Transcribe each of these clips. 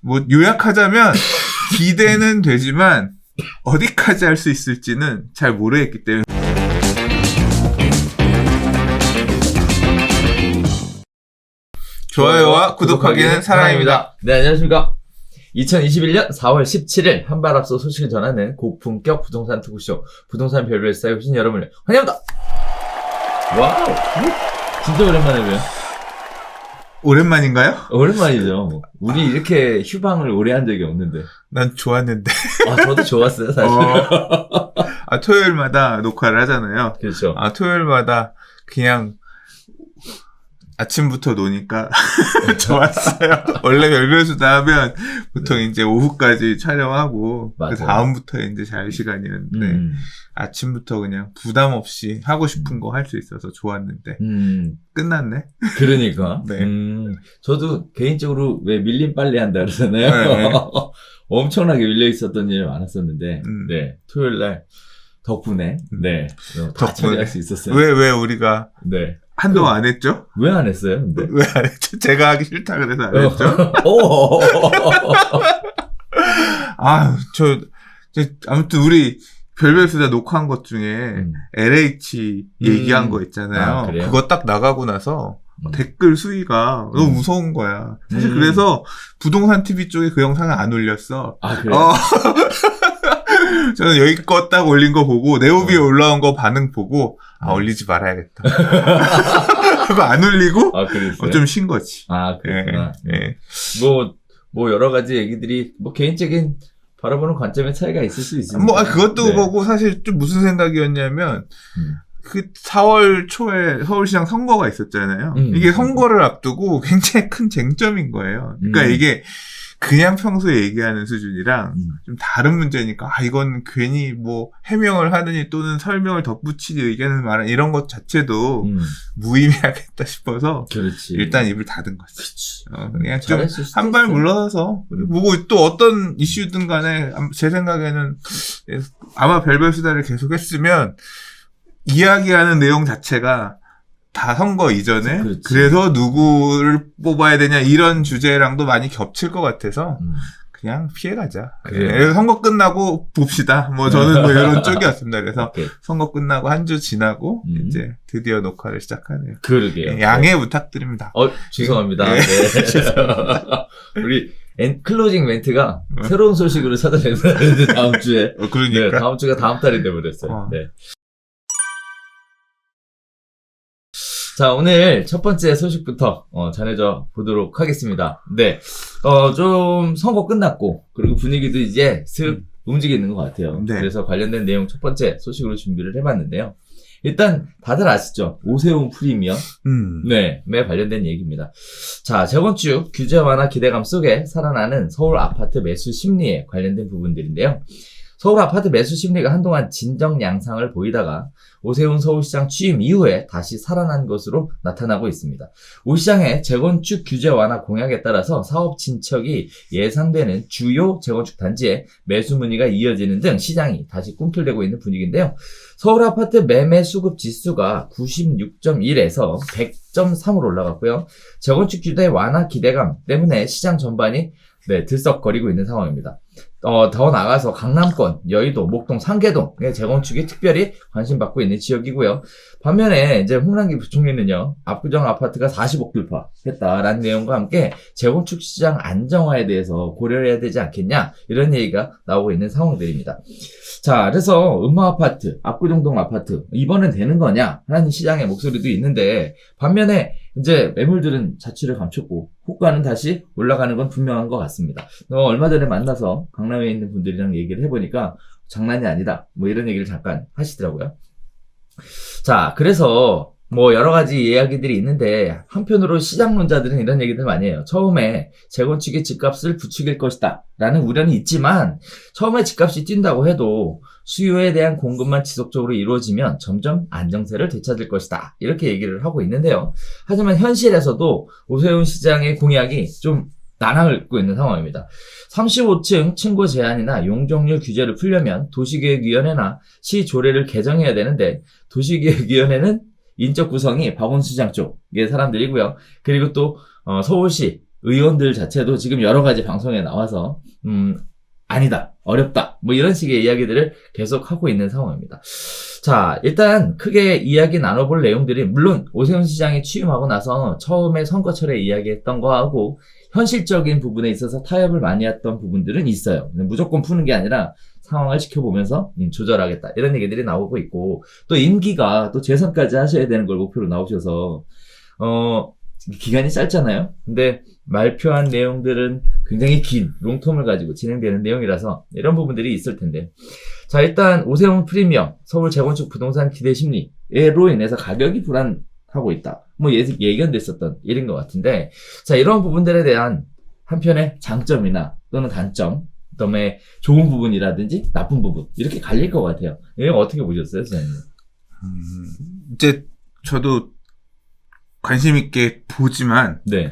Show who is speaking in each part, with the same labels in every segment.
Speaker 1: 뭐 요약하자면 기대는 되지만 어디까지 할 수 있을지는 잘 모르겠기 때문에. 좋아요와 구독하기는 사랑입니다.
Speaker 2: 네, 안녕하십니까. 2021년 4월 17일 한발 앞서 소식을 전하는 고품격 부동산 투구쇼 부동산 별별사에 오신 여러분을 환영합니다. 와우, 진짜 오랜만에 봬요.
Speaker 1: 오랜만인가요?
Speaker 2: 오랜만이죠. 우리 이렇게 휴방을 오래 한 적이 없는데.
Speaker 1: 난 좋았는데.
Speaker 2: 저도 좋았어요, 사실.
Speaker 1: 토요일마다 녹화를 하잖아요.
Speaker 2: 그렇죠.
Speaker 1: 토요일마다 그냥 아침부터 노니까 좋았어요. 원래 별별수다 하면 보통 이제 오후까지 촬영하고 그 다음부터 이제 잘 시간이었는데 아침부터 그냥 부담 없이 하고 싶은 거 할 수 있어서 좋았는데 끝났네.
Speaker 2: 그러니까.
Speaker 1: 네.
Speaker 2: 저도 개인적으로 왜 밀린 빨래 한다 그러잖아요.
Speaker 1: 네.
Speaker 2: 엄청나게 밀려 있었던 일이 많았었는데 네, 토요일 날 덕분에 네, 다 처리할 수 있었어요.
Speaker 1: 왜 우리가
Speaker 2: 네.
Speaker 1: 한동안 안 했죠?
Speaker 2: 왜 안 했어요? 근데?
Speaker 1: 왜 안 했죠? 제가 하기 싫다 그래서 안 했죠? 아무튼 우리 별별수다 녹화한 것 중에 LH 얘기한 거 있잖아요. 그거 딱 나가고 나서 댓글 수위가 너무 무서운 거야. 사실 그래서 부동산 TV 쪽에 그 영상을 안 올렸어.
Speaker 2: 그래요?
Speaker 1: 저는 여기 거 딱 올린 거 보고 네오비에 올라온 거 반응 보고 올리지 말아야겠다. 하고 안 올리고 좀 쉰 거지.
Speaker 2: 그렇구나.
Speaker 1: 네.
Speaker 2: 뭐 여러 가지 얘기들이 뭐 개인적인 바라보는 관점의 차이가 있을 수 있습니다.
Speaker 1: 그것도 보고 사실 좀 무슨 생각이었냐면 그 4월 초에 서울시장 선거가 있었잖아요. 이게 선거를 앞두고 굉장히 큰 쟁점인 거예요. 그러니까 이게 그냥 평소에 얘기하는 수준이랑 좀 다른 문제니까 이건 괜히 뭐 해명을 하느니 또는 설명을 덧붙이니 의견을 말하는 이런 것 자체도 무의미하겠다 싶어서
Speaker 2: 그렇지.
Speaker 1: 일단 입을 닫은 거지. 그냥 좀 한 발 물러나서 뭐 또 어떤 이슈든 간에 제 생각에는 아마 별별수다를 계속 했으면 이야기하는 내용 자체가 다 선거 이전에 그래서 누구를 뽑아야 되냐 이런 주제랑도 많이 겹칠 것 같아서 그냥 피해가자. 그래서 선거 끝나고 봅시다. 저는 이런 쪽이었습니다. 그래서 선거 끝나고 한 주 지나고 이제 드디어 녹화를 시작하네요.
Speaker 2: 그러게요.
Speaker 1: 양해 부탁드립니다.
Speaker 2: 죄송합니다. 네. 죄송합니다. 우리 클로징 멘트가 새로운 소식으로 찾아내는 다음 주에.
Speaker 1: 그러니까.
Speaker 2: 네, 다음 주가 다음 달이 돼버렸어요. 네. 자, 오늘 첫 번째 소식부터 전해줘 보도록 하겠습니다. 네, 좀 선거 끝났고 그리고 분위기도 이제 슥 움직이는 것 같아요.
Speaker 1: 네.
Speaker 2: 그래서 관련된 내용 첫 번째 소식으로 준비를 해봤는데요. 일단 다들 아시죠? 오세훈 프리미엄 네, 관련된 얘기입니다. 자, 재건축 규제 완화 기대감 속에 살아나는 서울 아파트 매수 심리에 관련된 부분들인데요. 서울 아파트 매수 심리가 한동안 진정 양상을 보이다가 오세훈 서울시장 취임 이후에 다시 살아난 것으로 나타나고 있습니다. 오 시장의 재건축 규제 완화 공약에 따라서 사업 진척이 예상되는 주요 재건축 단지에 매수 문의가 이어지는 등 시장이 다시 꿈틀대고 있는 분위기인데요. 서울 아파트 매매 수급 지수가 96.1에서 100.3으로 올라갔고요. 재건축 규제 완화 기대감 때문에 시장 전반이 들썩거리고 있는 상황입니다. 더 나아가서 강남권, 여의도, 목동, 상계동의 재건축이 특별히 관심받고 있는 지역이고요. 반면에 이제 홍남기 부총리는요, 압구정 아파트가 40억 돌파했다라는 내용과 함께 재건축 시장 안정화에 대해서 고려해야 되지 않겠냐 이런 얘기가 나오고 있는 상황들입니다. 자, 그래서 음마아파트, 압구정동 아파트 이번엔 되는 거냐 하는 시장의 목소리도 있는데 반면에 이제 매물들은 자취를 감췄고 호가는 다시 올라가는 건 분명한 것 같습니다. 얼마 전에 만나서 강남에 있는 분들이랑 얘기를 해보니까 장난이 아니다 뭐 이런 얘기를 잠깐 하시더라고요. 자, 그래서 여러 가지 이야기들이 있는데 한편으로 시장론자들은 이런 얘기들 많이 해요. 처음에 재건축의 집값을 부추길 것이다 라는 우려는 있지만 처음에 집값이 뛴다고 해도 수요에 대한 공급만 지속적으로 이루어지면 점점 안정세를 되찾을 것이다 이렇게 얘기를 하고 있는데요. 하지만 현실에서도 오세훈 시장의 공약이 좀 난항을 잇고 있는 상황입니다. 35층 층고 제한이나 용적률 규제를 풀려면 도시계획위원회나 시조례를 개정해야 되는데 도시계획위원회는 인적 구성이 박원순 시장 쪽의 사람들이고요. 그리고 또 서울시 의원들 자체도 지금 여러 가지 방송에 나와서 아니다, 어렵다, 뭐 이런 식의 이야기들을 계속 하고 있는 상황입니다. 자, 일단 크게 이야기 나눠볼 내용들이 물론 오세훈 시장이 취임하고 나서 처음에 선거철에 이야기했던 거하고 현실적인 부분에 있어서 타협을 많이 했던 부분들은 있어요. 무조건 푸는 게 아니라 상황을 지켜보면서 조절하겠다 이런 얘기들이 나오고 있고, 또 임기가 또 재선까지 하셔야 되는 걸 목표로 나오셔서 기간이 짧잖아요. 근데 발표한 내용들은 굉장히 긴 롱텀을 가지고 진행되는 내용이라서 이런 부분들이 있을 텐데, 자, 일단 오세훈 프리미엄 서울 재건축 부동산 기대 심리로 인해서 가격이 불안하고 있다, 뭐 예견됐었던 일인 것 같은데, 자, 이런 부분들에 대한 한편의 장점이나 또는 단점, 그다음에 좋은 부분이라든지 나쁜 부분 이렇게 갈릴 것 같아요. 이거 어떻게 보셨어요, 선생님?
Speaker 1: 이제 저도 관심 있게 보지만
Speaker 2: 네,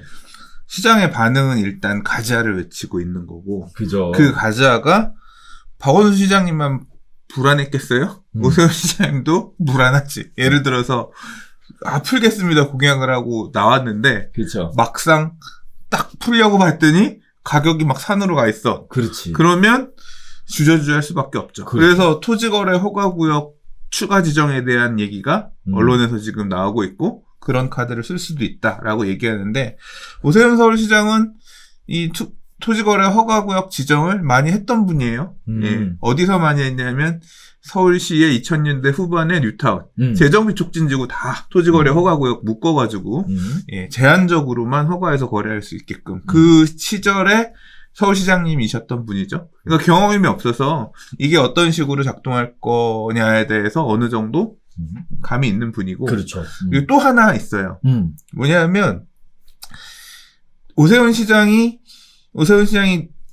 Speaker 1: 시장의 반응은 일단 가자를 외치고 있는 거고,
Speaker 2: 그죠.
Speaker 1: 그 가자가 박원순 시장님만 불안했겠어요? 오세훈 시장님도 불안하지. 예를 들어서 풀겠습니다 공약을 하고 나왔는데,
Speaker 2: 그렇죠.
Speaker 1: 막상 딱 풀려고 봤더니 가격이 막 산으로 가 있어.
Speaker 2: 그렇지.
Speaker 1: 그러면 주저주저할 수밖에 없죠.
Speaker 2: 그렇죠.
Speaker 1: 그래서 토지거래 허가구역 추가 지정에 대한 얘기가 언론에서 지금 나오고 있고, 그런 카드를 쓸 수도 있다라고 얘기하는데, 오세훈 서울시장은 이 토지거래 허가구역 지정을 많이 했던 분이에요. 예. 어디서 많이 했냐면 서울시의 2000년대 후반에 뉴타운, 재정비 촉진지구 다 토지거래 허가구역 묶어가지고 예, 제한적으로만 허가해서 거래할 수 있게끔 그 시절에 서울시장님이셨던 분이죠. 그러니까 경험이 없어서 이게 어떤 식으로 작동할 거냐에 대해서 어느 정도 감이 있는 분이고.
Speaker 2: 그렇죠.
Speaker 1: 그리고 또 하나 있어요. 뭐냐면 오세훈 시장이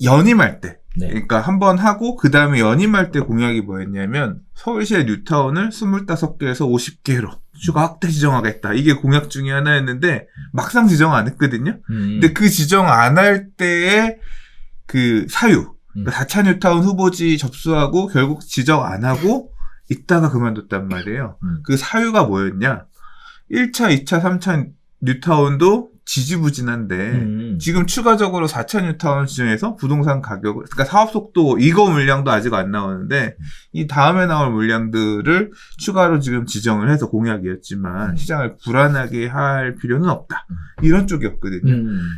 Speaker 1: 연임할 때,
Speaker 2: 네.
Speaker 1: 그러니까 한 번 하고 그 다음에 연임할 때 공약이 뭐였냐면 서울시의 뉴타운을 25개에서 50개로 추가 확대 지정하겠다. 이게 공약 중에 하나였는데 막상 지정 안 했거든요. 근데 그 지정 안 할 때의 그 사유, 그러니까 4차 뉴타운 후보지 접수하고 결국 지정 안 하고 있다가 그만뒀단 말이에요. 그 사유가 뭐였냐? 1차, 2차, 3차 뉴타운도 지지부진한데 지금 추가적으로 4차 뉴타운 지정해서 부동산 가격을, 그러니까 사업 속도, 이거 물량도 아직 안 나오는데 이 다음에 나올 물량들을 추가로 지금 지정을 해서 공약이었지만 시장을 불안하게 할 필요는 없다. 이런 쪽이었거든요.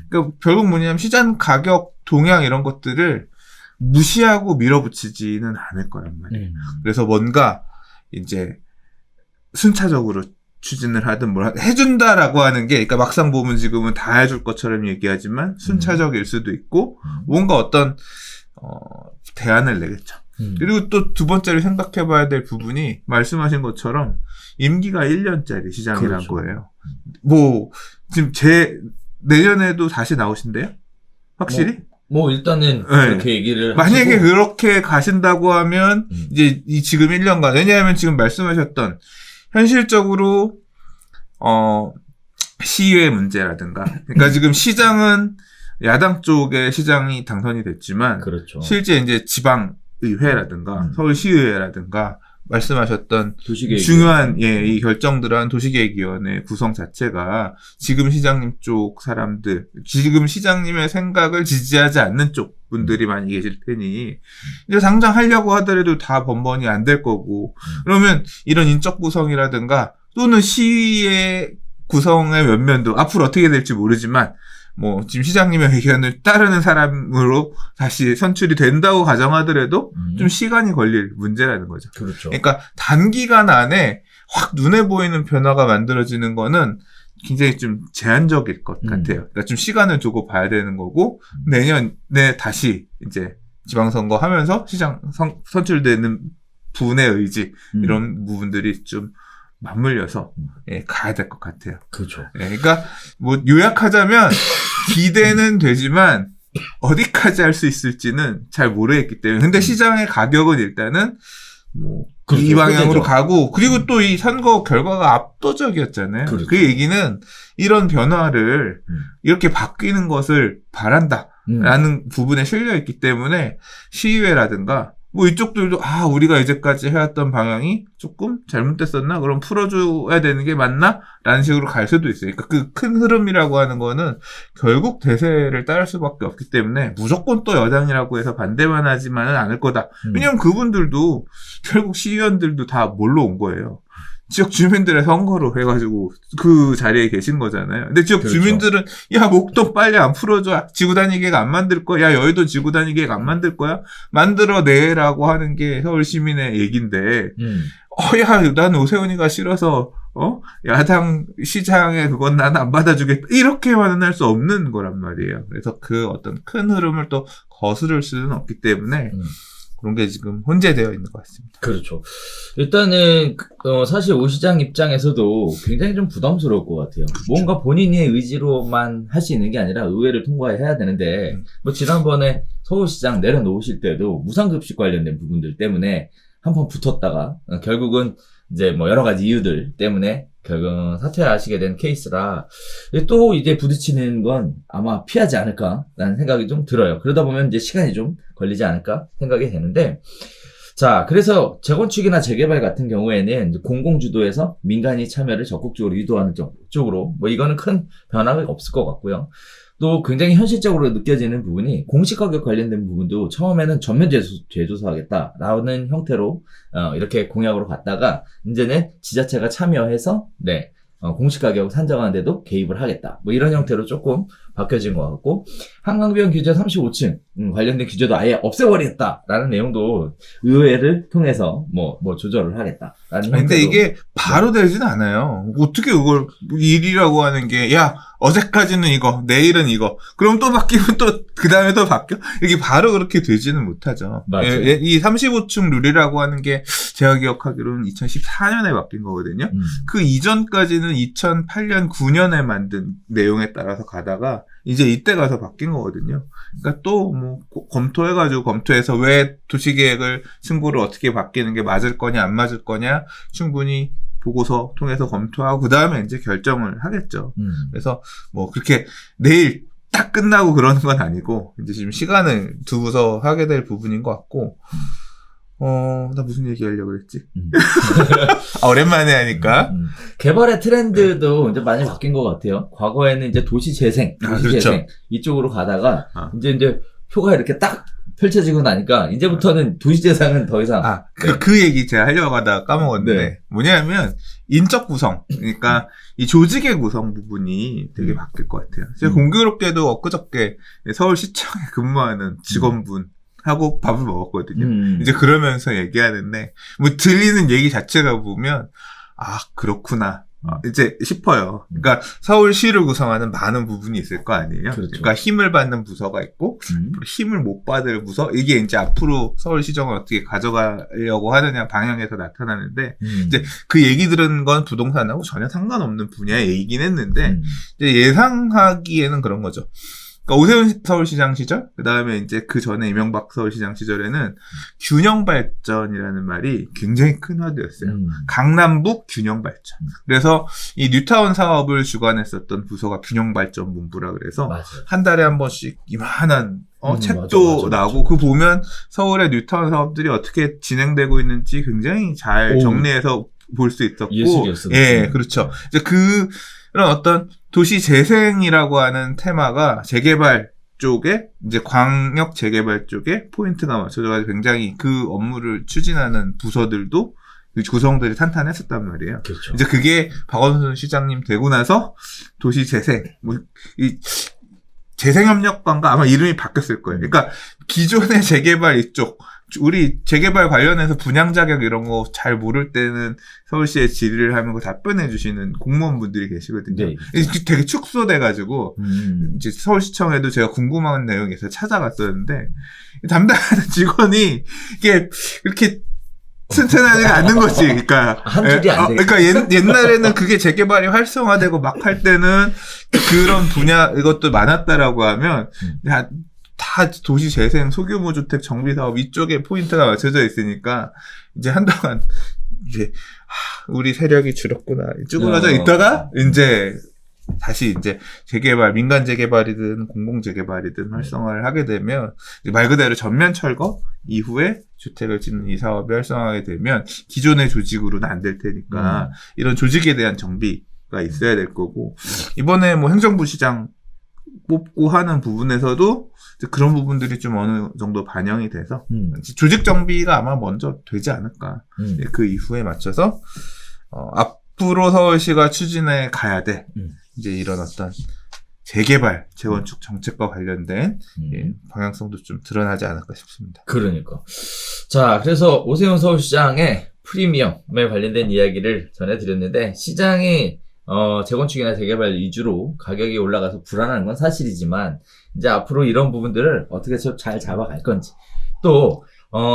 Speaker 1: 그러니까 결국 뭐냐면 시장 가격 동향 이런 것들을 무시하고 밀어붙이지는 않을 거란 말이에요. 그래서 뭔가 이제 순차적으로 추진을 하든 뭘 해준다라고 하는 게, 그러니까 막상 보면 지금은 다 해줄 것처럼 얘기하지만 순차적일 수도 있고 뭔가 어떤 대안을 내겠죠. 그리고 또 두 번째로 생각해봐야 될 부분이 말씀하신 것처럼 임기가 1년짜리 시장이란
Speaker 2: 그렇죠.
Speaker 1: 거예요. 뭐 지금 내년에도 다시 나오신대요? 확실히?
Speaker 2: 뭐 일단은
Speaker 1: 네.
Speaker 2: 그렇게 얘기를
Speaker 1: 만약에
Speaker 2: 하시고.
Speaker 1: 그렇게 가신다고 하면 이제 이 지금 1년간, 왜냐하면 지금 말씀하셨던 현실적으로 시의회 문제라든가, 그러니까 지금 시장은 야당 쪽의 시장이 당선이 됐지만
Speaker 2: 그렇죠.
Speaker 1: 실제 이제 지방의회라든가 서울시의회라든가 말씀하셨던
Speaker 2: 도시계획
Speaker 1: 중요한 이 결정들한 도시계획위원회 구성 자체가 지금 시장님 쪽 사람들, 지금 시장님의 생각을 지지하지 않는 쪽 분들이 많이 계실 테니 이제 당장 하려고 하더라도 다 번번이 안 될 거고, 그러면 이런 인적 구성이라든가 또는 시의 구성의 면면도 앞으로 어떻게 될지 모르지만 뭐 지금 시장님의 의견을 따르는 사람으로 다시 선출이 된다고 가정하더라도 좀 시간이 걸릴 문제라는 거죠.
Speaker 2: 그렇죠.
Speaker 1: 그러니까 단기간 안에 확 눈에 보이는 변화가 만들어지는 거는 굉장히 좀 제한적일 것 같아요. 그러니까 좀 시간을 두고 봐야 되는 거고, 내년에 다시 이제 지방선거 하면서 시장 선출되는 분의 의지, 이런 부분들이 좀 맞물려서 가야 될 것 같아요.
Speaker 2: 그렇죠.
Speaker 1: 그러니까 뭐 요약하자면 기대는 되지만 어디까지 할 수 있을지는 잘 모르겠기 때문에. 근데 시장의 가격은 일단은 뭐
Speaker 2: 그렇죠.
Speaker 1: 이 방향으로
Speaker 2: 그렇죠.
Speaker 1: 가고, 그리고 또 이 선거 결과가 압도적이었잖아요.
Speaker 2: 그렇죠.
Speaker 1: 그 얘기는 이런 변화를 이렇게 바뀌는 것을 바란다라는 부분에 실려 있기 때문에 시의회라든가 뭐 이쪽들도 우리가 이제까지 해왔던 방향이 조금 잘못됐었나? 그럼 풀어줘야 되는 게 맞나? 라는 식으로 갈 수도 있어요. 그러니까 그 큰 흐름이라고 하는 거는 결국 대세를 따를 수밖에 없기 때문에 무조건 또 여당이라고 해서 반대만 하지만은 않을 거다. 왜냐면 그분들도 결국 시의원들도 다 뭘로 온 거예요. 지역 주민들의 선거로 해가지고 그 자리에 계신 거잖아요. 근데 지역
Speaker 2: 그렇죠.
Speaker 1: 주민들은 야 목동 빨리 안 풀어줘. 지구단위계획 안 만들 거야. 야 여의도 지구단위계획 안 만들 거야. 만들어내라고 하는 게 서울 시민의 얘긴데 야 난 오세훈이가 싫어서 야당 시장에 그건 난 안 받아주겠다. 이렇게만은 할 수 없는 거란 말이에요. 그래서 그 어떤 큰 흐름을 또 거스를 수는 없기 때문에 그런 게 지금 혼재되어 있는 것 같습니다.
Speaker 2: 그렇죠. 일단은 사실 오 시장 입장에서도 굉장히 좀 부담스러울 것 같아요.
Speaker 1: 그렇죠.
Speaker 2: 뭔가 본인의 의지로만 할 수 있는 게 아니라 의회를 통과해야 되는데 뭐 지난번에 서울시장 내려놓으실 때도 무상급식 관련된 부분들 때문에 한번 붙었다가 결국은 이제 뭐 여러 가지 이유들 때문에 결국은 사퇴하시게 된 케이스라 또 이제 부딪히는 건 아마 피하지 않을까라는 생각이 좀 들어요. 그러다 보면 이제 시간이 좀 걸리지 않을까 생각이 되는데, 자, 그래서 재건축이나 재개발 같은 경우에는 이제 공공주도에서 민간이 참여를 적극적으로 유도하는 쪽으로 뭐 이거는 큰 변화가 없을 것 같고요. 또 굉장히 현실적으로 느껴지는 부분이 공시가격 관련된 부분도 처음에는 전면 재조사하겠다라는 형태로 이렇게 공약으로 갔다가 이제는 지자체가 참여해서 공시가격 산정하는 데도 개입을 하겠다. 뭐 이런 형태로 조금 바뀌어진 것 같고, 한강변 규제 35층 관련된 규제도 아예 없애버리겠다라는 내용도 의회를 통해서 뭐 조절을 하겠다라는.
Speaker 1: 근데 이게 바로 되진 않아요. 어떻게 이걸 일이라고 하는 게 어제까지는 이거, 내일은 이거, 그럼 또 바뀌면 또 그 다음에 또 바뀌어? 이게 바로 그렇게 되지는 못하죠.
Speaker 2: 맞아요.
Speaker 1: 이 35층 룰이라고 하는 게 제가 기억하기로는 2014년에 바뀐 거거든요. 그 이전까지는 2008년, 9년에 만든 내용에 따라서 가다가 이제 이때 가서 바뀐 거거든요. 그러니까 또 뭐 검토해서 왜 도시계획을 승부를 어떻게 바뀌는 게 맞을 거냐 안 맞을 거냐 충분히 보고서 통해서 검토하고 그 다음에 이제 결정을 하겠죠. 그래서 뭐 그렇게 내일 딱 끝나고 그러는 건 아니고 이제 지금 시간을 두고서 하게 될 부분인 것 같고. 나 무슨 얘기 하려고 그랬지? 오랜만에 하니까.
Speaker 2: 개발의 트렌드도 이제 많이 바뀐 것 같아요. 과거에는 이제 도시재생
Speaker 1: 그렇죠.
Speaker 2: 이쪽으로 가다가 이제 표가 이렇게 딱 펼쳐지고 나니까 이제부터는 도시재생은 더 이상.
Speaker 1: 그 얘기 제가 하려고 하다가 까먹었는데 뭐냐면 인적 구성, 그러니까 이 조직의 구성 부분이 되게 바뀔 것 같아요. 제가 공교롭게도 엊그저께 서울시청에 근무하는 직원분 하고 밥을 먹었거든요. 이제 그러면서 얘기하는데, 뭐 들리는 얘기 자체가 보면, 그렇구나. 이제 싶어요. 그러니까 서울시를 구성하는 많은 부분이 있을 거 아니에요.
Speaker 2: 그렇죠.
Speaker 1: 그러니까 힘을 받는 부서가 있고, 힘을 못 받을 부서, 이게 이제 앞으로 서울시정을 어떻게 가져가려고 하느냐 방향에서 나타나는데, 이제 그 얘기 들은 건 부동산하고 전혀 상관없는 분야의 얘기긴 했는데, 이제 예상하기에는 그런 거죠. 그러니까 오세훈 서울시장 시절, 그 다음에 이제 그 전에 이명박 서울시장 시절에는 균형 발전이라는 말이 굉장히 큰 와드였어요. 강남북 균형 발전. 그래서 이 뉴타운 사업을 주관했었던 부서가 균형 발전 본부라 그래서
Speaker 2: 맞아요.
Speaker 1: 한 달에 한 번씩 이만한 책도
Speaker 2: 맞아.
Speaker 1: 나오고 그 보면 서울의 뉴타운 사업들이 어떻게 진행되고 있는지 굉장히 잘 정리해서 볼 수 있었고,
Speaker 2: 예술이었어요.
Speaker 1: 그렇죠. 이제 그런 어떤 도시 재생이라고 하는 테마가 재개발 쪽에, 이제 광역 재개발 쪽에 포인트가 맞춰져가지고 굉장히 그 업무를 추진하는 부서들도 그 구성들이 탄탄했었단 말이에요.
Speaker 2: 그렇죠.
Speaker 1: 이제 그게 박원순 시장님 되고 나서 도시 재생, 재생협력관가 아마 이름이 바뀌었을 거예요. 그러니까 기존의 재개발 이쪽, 우리 재개발 관련해서 분양 자격 이런 거 잘 모를 때는 서울시에 질의를 하면 그 답변해 주시는 공무원분들이 계시거든요.
Speaker 2: 네.
Speaker 1: 되게 축소돼가지고 이제 서울시청에도 제가 궁금한 내용이 있어서 찾아갔었는데 담당하는 직원이 이게 이렇게 튼튼하지가 않는 거지. 그러니까
Speaker 2: 한 줄이 안 돼.
Speaker 1: 그러니까 옛날에는 그게 재개발이 활성화되고 막 할 때는 그런 분야 이것도 많았다라고 하면 다 도시 재생, 소규모 주택 정비 사업 이쪽에 포인트가 맞춰져 있으니까 이제 한동안 이제 우리 세력이 줄었구나 쭈그러져 있다가 이제 다시 이제 재개발, 민간 재개발이든 공공 재개발이든 활성화를 하게 되면 말 그대로 전면 철거 이후에 주택을 짓는 이 사업이 활성화하게 되면 기존의 조직으로는 안 될 테니까 이런 조직에 대한 정비가 있어야 될 거고, 이번에 뭐 행정부 시장 뽑고 하는 부분에서도 그런 부분들이 좀 어느 정도 반영이 돼서 조직 정비가 아마 먼저 되지 않을까. 그 이후에 맞춰서 앞으로 서울시가 추진해 가야 돼. 이제 이런 어떤 재개발, 재건축 정책과 관련된 방향성도 좀 드러나지 않을까 싶습니다.
Speaker 2: 그러니까. 자, 그래서 오세훈 서울시장의 프리미엄에 관련된 이야기를 전해드렸는데, 시장이 재건축이나 재개발 위주로 가격이 올라가서 불안한 건 사실이지만, 이제 앞으로 이런 부분들을 어떻게 잘 잡아갈 건지, 또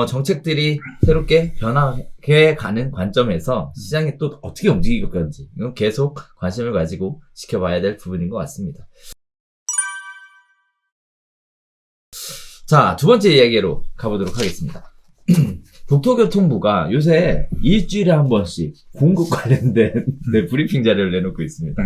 Speaker 2: 정책들이 새롭게 변화해 가는 관점에서 시장이 또 어떻게 움직일 건지, 이건 계속 관심을 가지고 지켜봐야 될 부분인 것 같습니다. 자, 두 번째 이야기로 가보도록 하겠습니다. 국토교통부가 요새 일주일에 한 번씩 공급 관련된 브리핑 자료를 내놓고 있습니다.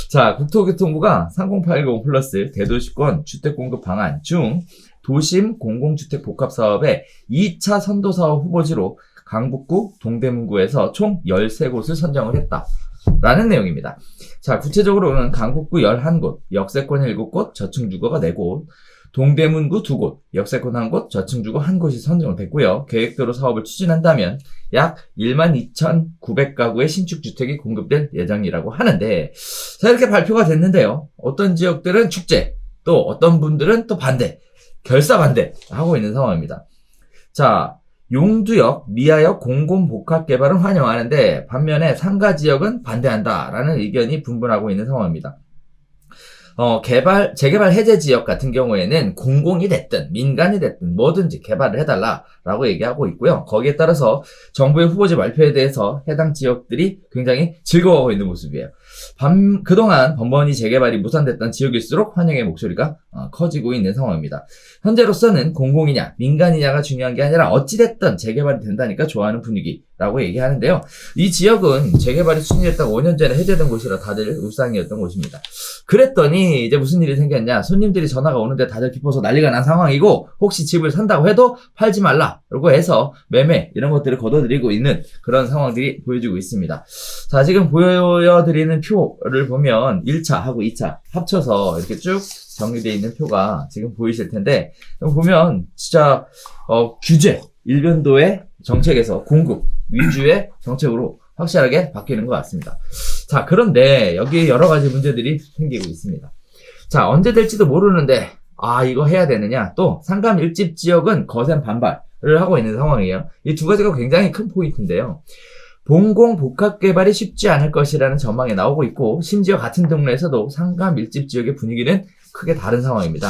Speaker 2: 자, 국토교통부가 3080 플러스 대도시권 주택공급 방안 중 도심 공공주택 복합사업의 2차 선도사업 후보지로 강북구, 동대문구에서 총 13곳을 선정을 했다. 라는 내용입니다. 자, 구체적으로는 강북구 11곳, 역세권 7곳, 저층주거가 4곳, 동대문구 2곳, 역세권 1곳, 저층주거 1곳이 선정을 됐고요. 계획대로 사업을 추진한다면 약 12,900가구의 신축주택이 공급될 예정이라고 하는데, 자, 이렇게 발표가 됐는데요. 어떤 지역들은 축제, 또 어떤 분들은 또 반대, 결사반대 하고 있는 상황입니다. 자, 용두역, 미아역 공공복합개발은 환영하는데 반면에 상가지역은 반대한다라는 의견이 분분하고 있는 상황입니다. 재개발 해제 지역 같은 경우에는 공공이 됐든 민간이 됐든 뭐든지 개발을 해달라라고 얘기하고 있고요. 거기에 따라서 정부의 후보지 발표에 대해서 해당 지역들이 굉장히 즐거워하고 있는 모습이에요. 그동안 번번이 재개발이 무산됐던 지역일수록 환영의 목소리가 커지고 있는 상황입니다. 현재로서는 공공이냐 민간이냐가 중요한 게 아니라 어찌됐든 재개발이 된다니까 좋아하는 분위기라고 얘기하는데요. 이 지역은 재개발이 추진됐다가 5년 전에 해제된 곳이라 다들 울상이었던 곳입니다. 그랬더니 이제 무슨 일이 생겼냐, 손님들이 전화가 오는데 다들 기뻐서 난리가 난 상황이고, 혹시 집을 산다고 해도 팔지 말라라고 해서 매매 이런 것들을 걷어들이고 있는 그런 상황들이 보여지고 있습니다. 자, 지금 보여드리는 표를 보면 1차하고 2차 합쳐서 이렇게 쭉 정리되어 있는 표가 지금 보이실 텐데, 보면 진짜 규제, 일변도의 정책에서 공급 위주의 정책으로 확실하게 바뀌는 것 같습니다. 자, 그런데 여기에 여러 가지 문제들이 생기고 있습니다. 자, 언제 될지도 모르는데 이거 해야 되느냐, 또 상감 일집 지역은 거센 반발을 하고 있는 상황이에요. 이 두 가지가 굉장히 큰 포인트인데요. 공공복합개발이 쉽지 않을 것이라는 전망이 나오고 있고, 심지어 같은 동네에서도 상감 일집 지역의 분위기는 크게 다른 상황입니다.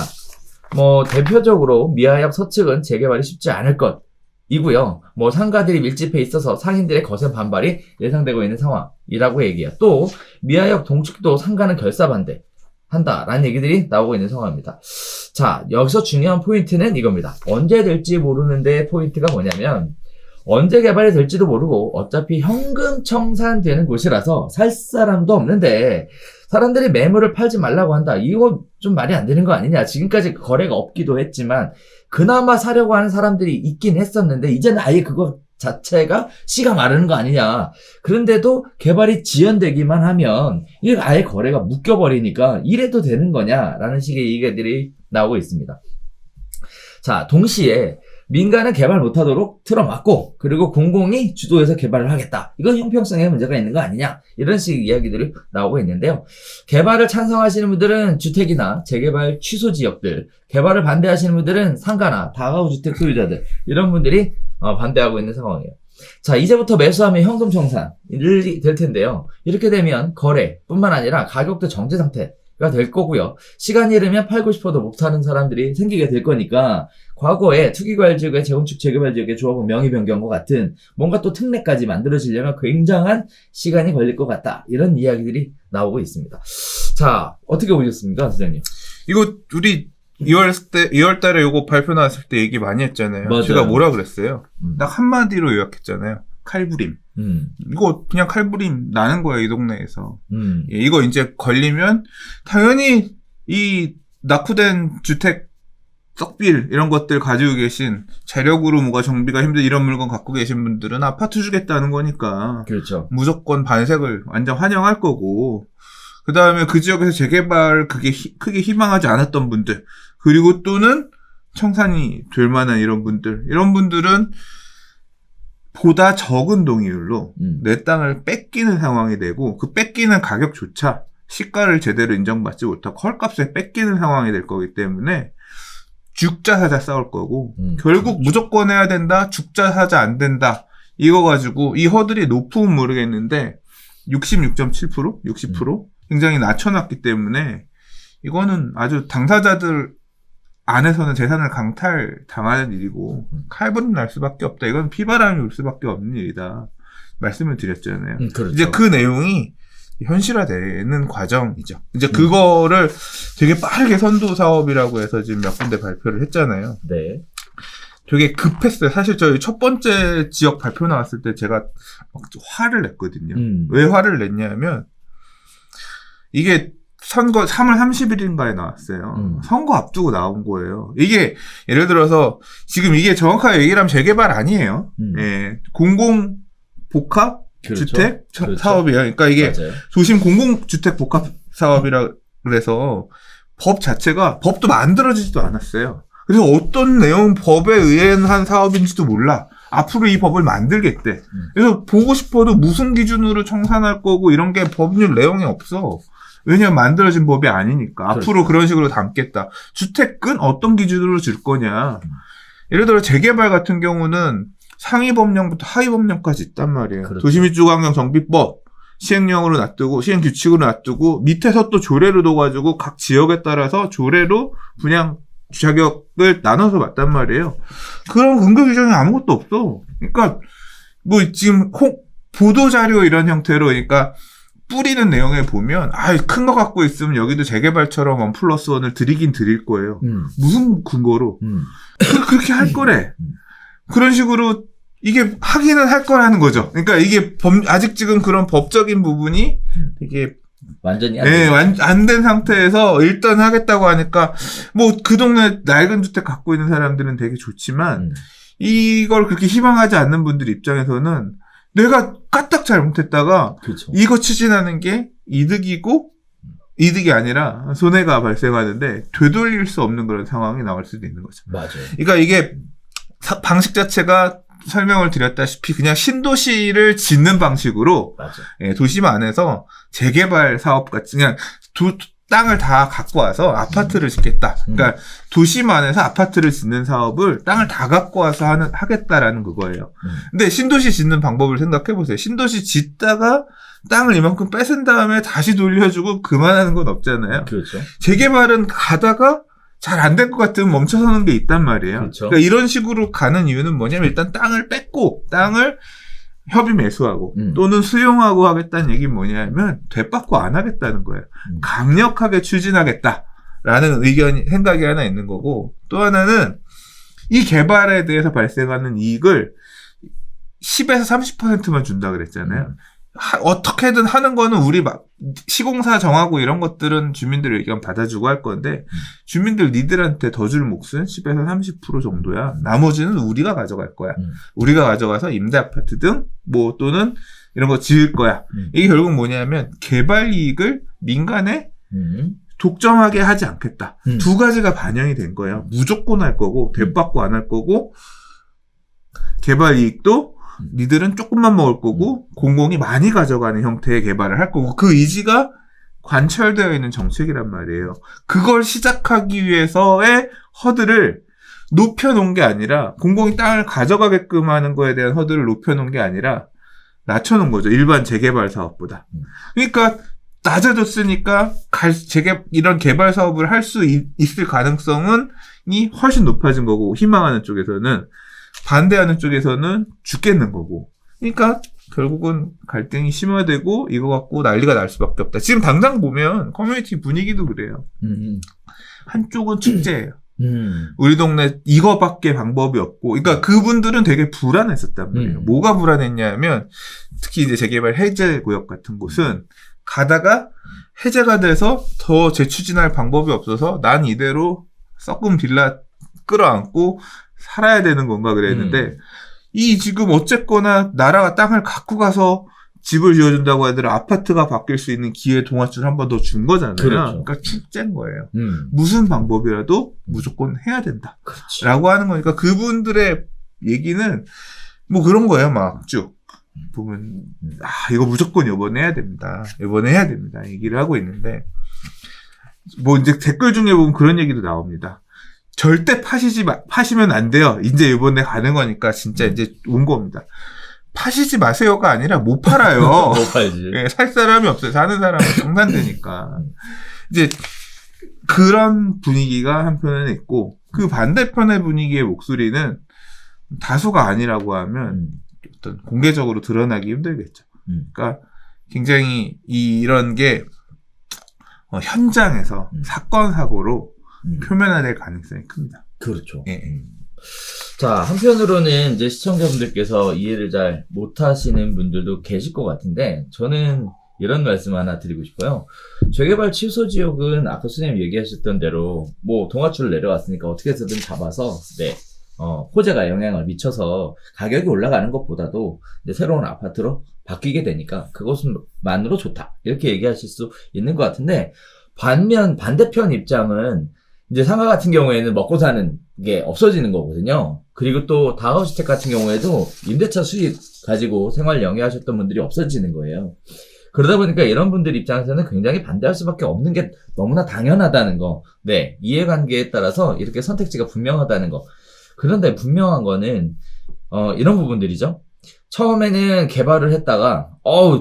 Speaker 2: 대표적으로 미아역 서측은 재개발이 쉽지 않을 것이고요. 상가들이 밀집해 있어서 상인들의 거센 반발이 예상되고 있는 상황이라고 얘기해요. 또 미아역 동측도 상가는 결사반대 한다라는 얘기들이 나오고 있는 상황입니다. 자, 여기서 중요한 포인트는 이겁니다. 언제 될지 모르는데 포인트가 뭐냐면, 언제 개발이 될지도 모르고 어차피 현금 청산되는 곳이라서 살 사람도 없는데 사람들이 매물을 팔지 말라고 한다. 이거 좀 말이 안 되는 거 아니냐. 지금까지 거래가 없기도 했지만 그나마 사려고 하는 사람들이 있긴 했었는데 이제는 아예 그거 자체가 씨가 마르는 거 아니냐. 그런데도 개발이 지연되기만 하면 이게 아예 거래가 묶여버리니까 이래도 되는 거냐라는 식의 얘기들이 나오고 있습니다. 자, 동시에 민간은 개발 못하도록 틀어막고, 그리고 공공이 주도해서 개발을 하겠다. 이건 형평성에 문제가 있는 거 아니냐. 이런 식의 이야기들이 나오고 있는데요. 개발을 찬성하시는 분들은 주택이나 재개발 취소 지역들, 개발을 반대하시는 분들은 상가나 다가구 주택 소유자들, 이런 분들이 반대하고 있는 상황이에요. 자, 이제부터 매수하면 현금 청산이 될 텐데요. 이렇게 되면 거래뿐만 아니라 가격도 정지 상태가 될 거고요. 시간이 흐르면 팔고 싶어도 못하는 사람들이 생기게 될 거니까, 과거에 투기과열지역의 재건축 재개발지역의 조합은 명의 변경과 같은 뭔가 또 특례까지 만들어지려면 굉장한 시간이 걸릴 것 같다. 이런 이야기들이 나오고 있습니다. 자, 어떻게 보셨습니까, 소장님?
Speaker 1: 이거 우리 2월 달에 요거 발표 나왔을 때 얘기 많이 했잖아요.
Speaker 2: 맞아요.
Speaker 1: 제가 뭐라 그랬어요? 딱 한마디로 요약했잖아요. 칼부림. 이거 그냥 칼부림 나는 거야, 이 동네에서. 이거 이제 걸리면 당연히 이 낙후된 주택 썩빌 이런 것들 가지고 계신 재력으로 뭐가 정비가 힘든 이런 물건 갖고 계신 분들은 아파트 주겠다는 거니까
Speaker 2: 그렇죠.
Speaker 1: 무조건 반색을 완전 환영할 거고 그 다음에 그 지역에서 재개발 크게 희망하지 않았던 분들 그리고 또는 청산이 될 만한 이런 분들은 보다 적은 동의율로 내 땅을 뺏기는 상황이 되고 그 뺏기는 가격조차 시가를 제대로 인정받지 못하고 헐값에 뺏기는 상황이 될 거기 때문에 죽자 사자 싸울 거고 결국 무조건 해야 된다 죽자 사자 안 된다 이거 가지고 이 허들이 높으면 모르겠는데 66.7% 60% 굉장히 낮춰놨기 때문에 이거는 아주 당사자들 안에서는 재산을 강탈당하는 일이고 칼부림 날 수밖에 없다. 이건 피바람이 올 수밖에 없는 일이다. 말씀을 드렸잖아요.
Speaker 2: 그렇죠.
Speaker 1: 이제 그 내용이 현실화되는 과정이죠. 이제 그거를 되게 빠르게 선도 사업이라고 해서 지금 몇 군데 발표를 했잖아요.
Speaker 2: 네. 되게
Speaker 1: 급했어요. 사실 저희 첫 번째 지역 발표 나왔을 때 제가 막 화를 냈거든요. 왜 화를 냈냐면 이게 선거 3월 30일인가에 나왔어요. 선거 앞두고 나온 거예요. 이게 예를 들어서 지금 이게 정확하게 얘기를 하면 재개발 아니에요. 예, 공공복합
Speaker 2: 그렇죠.
Speaker 1: 주택
Speaker 2: 그렇죠.
Speaker 1: 사업이에요. 그러니까 이게
Speaker 2: 맞아요.
Speaker 1: 도심 공공주택 복합 사업이라 그래서 법 자체가 법도 만들어지지도 않았어요. 그래서 어떤 내용 법에 의한 사업인지도 몰라. 앞으로 이 법을 만들겠대. 그래서 보고 싶어도 무슨 기준으로 청산할 거고 이런 게 법률 내용이 없어. 왜냐면 만들어진 법이 아니니까.
Speaker 2: 그렇죠.
Speaker 1: 앞으로 그런 식으로 담겠다. 주택은 어떤 기준으로 줄 거냐. 예를 들어 재개발 같은 경우는 상위 법령부터 하위 법령까지 있단 말이에요.
Speaker 2: 그렇죠.
Speaker 1: 도시민주환경 정비법 시행령으로 놔두고 시행 규칙으로 놔두고 밑에서 또 조례로 둬가지고 각 지역에 따라서 조례로 분양 자격을 나눠서 맞단 말이에요. 그런 근거 규정이 아무것도 없어. 그러니까 뭐 지금 보도 자료 이런 형태로 그러니까 뿌리는 내용에 보면 큰 거 갖고 있으면 여기도 재개발처럼 1+1을 드리긴 드릴 거예요. 무슨 근거로? 그렇게 할 거래. 그런 식으로 이게 하기는 할 거라는 거죠. 그러니까 이게 아직 지금 그런 법적인 부분이 되게
Speaker 2: 완전히
Speaker 1: 안 된 상태에서 일단 하겠다고 하니까 뭐 그 동네 낡은 주택 갖고 있는 사람들은 되게 좋지만 이걸 그렇게 희망하지 않는 분들 입장에서는 내가 까딱 잘못했다가
Speaker 2: 그렇죠.
Speaker 1: 이거 추진하는 게 이득이 아니라 손해가 발생하는데 되돌릴 수 없는 그런 상황이 나올 수도 있는 거죠.
Speaker 2: 맞아요.
Speaker 1: 그러니까 이게 방식 자체가 설명을 드렸다시피 그냥 신도시를 짓는 방식으로
Speaker 2: 맞아요.
Speaker 1: 도심 안에서 재개발 사업 같이 그냥 땅을 다 갖고 와서 아파트를 짓겠다. 그러니까 도심 안에서 아파트를 짓는 사업을 땅을 다 갖고 와서 하겠다라는 그거예요. 근데 신도시 짓는 방법을 생각해 보세요. 신도시 짓다가 땅을 이만큼 뺏은 다음에 다시 돌려주고 그만하는 건 없잖아요.
Speaker 2: 그렇죠.
Speaker 1: 재개발은 가다가 잘 안 될 것 같으면 멈춰서는 게 있단 말이에요.
Speaker 2: 그렇죠.
Speaker 1: 그러니까 이런 식으로 가는 이유는 뭐냐면 일단 땅을 뺏고 땅을 협의 매수하고 또는 수용하고 하겠다는 얘기는 뭐냐면 되받고 안 하겠다는 거예요. 강력하게 추진하겠다라는 생각이 하나 있는 거고 또 하나는 이 개발에 대해서 발생하는 이익을 10에서 30%만 준다 그랬잖아요. 어떻게든 하는 거는 우리 시공사 정하고 이런 것들은 주민들 의견 받아주고 할 건데 주민들 니들한테 더 줄 몫은 10에서 30% 정도야. 나머지는 우리가 가져갈 거야. 우리가 가져가서 임대 아파트 등 뭐 또는 이런 거 지을 거야. 이게 결국 뭐냐면 개발 이익을 민간에 독점하게 하지 않겠다. 두 가지가 반영이 된 거예요. 무조건 할 거고 되받고 안 할 거고 개발 이익도 니들은 조금만 먹을 거고 공공이 많이 가져가는 형태의 개발을 할 거고 그 의지가 관철되어 있는 정책이란 말이에요. 그걸 시작하기 위해서의 허들을 높여놓은 게 아니라 공공이 땅을 가져가게끔 하는 거에 대한 허들을 높여놓은 게 아니라 낮춰놓은 거죠. 일반 재개발 사업보다. 그러니까 낮아졌으니까 이런 개발 사업을 할 수 있을 가능성은 훨씬 높아진 거고 희망하는 쪽에서는 반대하는 쪽에서는 죽겠는 거고. 그러니까 결국은 갈등이 심화되고 이거 갖고 난리가 날 수밖에 없다. 지금 당장 보면 커뮤니티 분위기도 그래요. 한쪽은 축제예요. 우리 동네 이거밖에 방법이 없고. 그러니까 그분들은 되게 불안했었단 말이에요. 뭐가 불안했냐면 특히 이제 재개발 해제 구역 같은 곳은 가다가 해제가 돼서 더 재추진할 방법이 없어서 난 이대로 썩은 빌라 끌어안고 살아야 되는 건가 그랬는데 이 지금 어쨌거나 나라가 땅을 갖고 가서 집을 지어준다고 하더라 아파트가 바뀔 수 있는 기회 동화줄을 한 번 더 준 거잖아요.
Speaker 2: 그렇죠.
Speaker 1: 그러니까 축제인 거예요. 무슨 방법이라도 무조건 해야 된다.
Speaker 2: 그렇지.
Speaker 1: 라고 하는 거니까 그분들의 얘기는 뭐 그런 거예요. 막 쭉 보면 이거 무조건 이번에 해야 됩니다. 이번에 해야 됩니다. 얘기를 하고 있는데 뭐 이제 댓글 중에 보면 그런 얘기도 나옵니다. 절대 파시면 안 돼요. 이제 이번에 가는 거니까 진짜 이제 온 겁니다. 파시지 마세요가 아니라 못 팔아요.
Speaker 2: 못 팔지.
Speaker 1: 예, 살 사람이 없어요. 사는 사람은 정산되니까. 이제 그런 분위기가 한편에는 있고 그 반대편의 분위기의 목소리는 다수가 아니라고 하면 어떤 공개적으로 드러나기 힘들겠죠. 그러니까 굉장히 이런 게 현장에서 사건 사고로 표면화될 가능성이 큽니다.
Speaker 2: 그렇죠.
Speaker 1: 예.
Speaker 2: 자, 한편으로는 이제 시청자분들께서 이해를 잘 못하시는 분들도 계실 것 같은데, 저는 이런 말씀 하나 드리고 싶어요. 재개발 취소 지역은 아까 선생님 얘기하셨던 대로, 뭐, 동화줄 내려왔으니까 어떻게 해서든 잡아서, 호재가 영향을 미쳐서 가격이 올라가는 것보다도 이제 새로운 아파트로 바뀌게 되니까 그것만으로 좋다. 이렇게 얘기하실 수 있는 것 같은데, 반대편 입장은 이제 상가 같은 경우에는 먹고 사는 게 없어지는 거거든요. 그리고 또 다우주택 같은 경우에도 임대차 수익 가지고 생활 영위하셨던 분들이 없어지는 거예요. 그러다 보니까 이런 분들 입장에서는 굉장히 반대할 수밖에 없는 게 너무나 당연하다는 거. 네, 이해관계에 따라서 이렇게 선택지가 분명하다는 거. 그런데 분명한 거는 이런 부분들이죠. 처음에는 개발을 했다가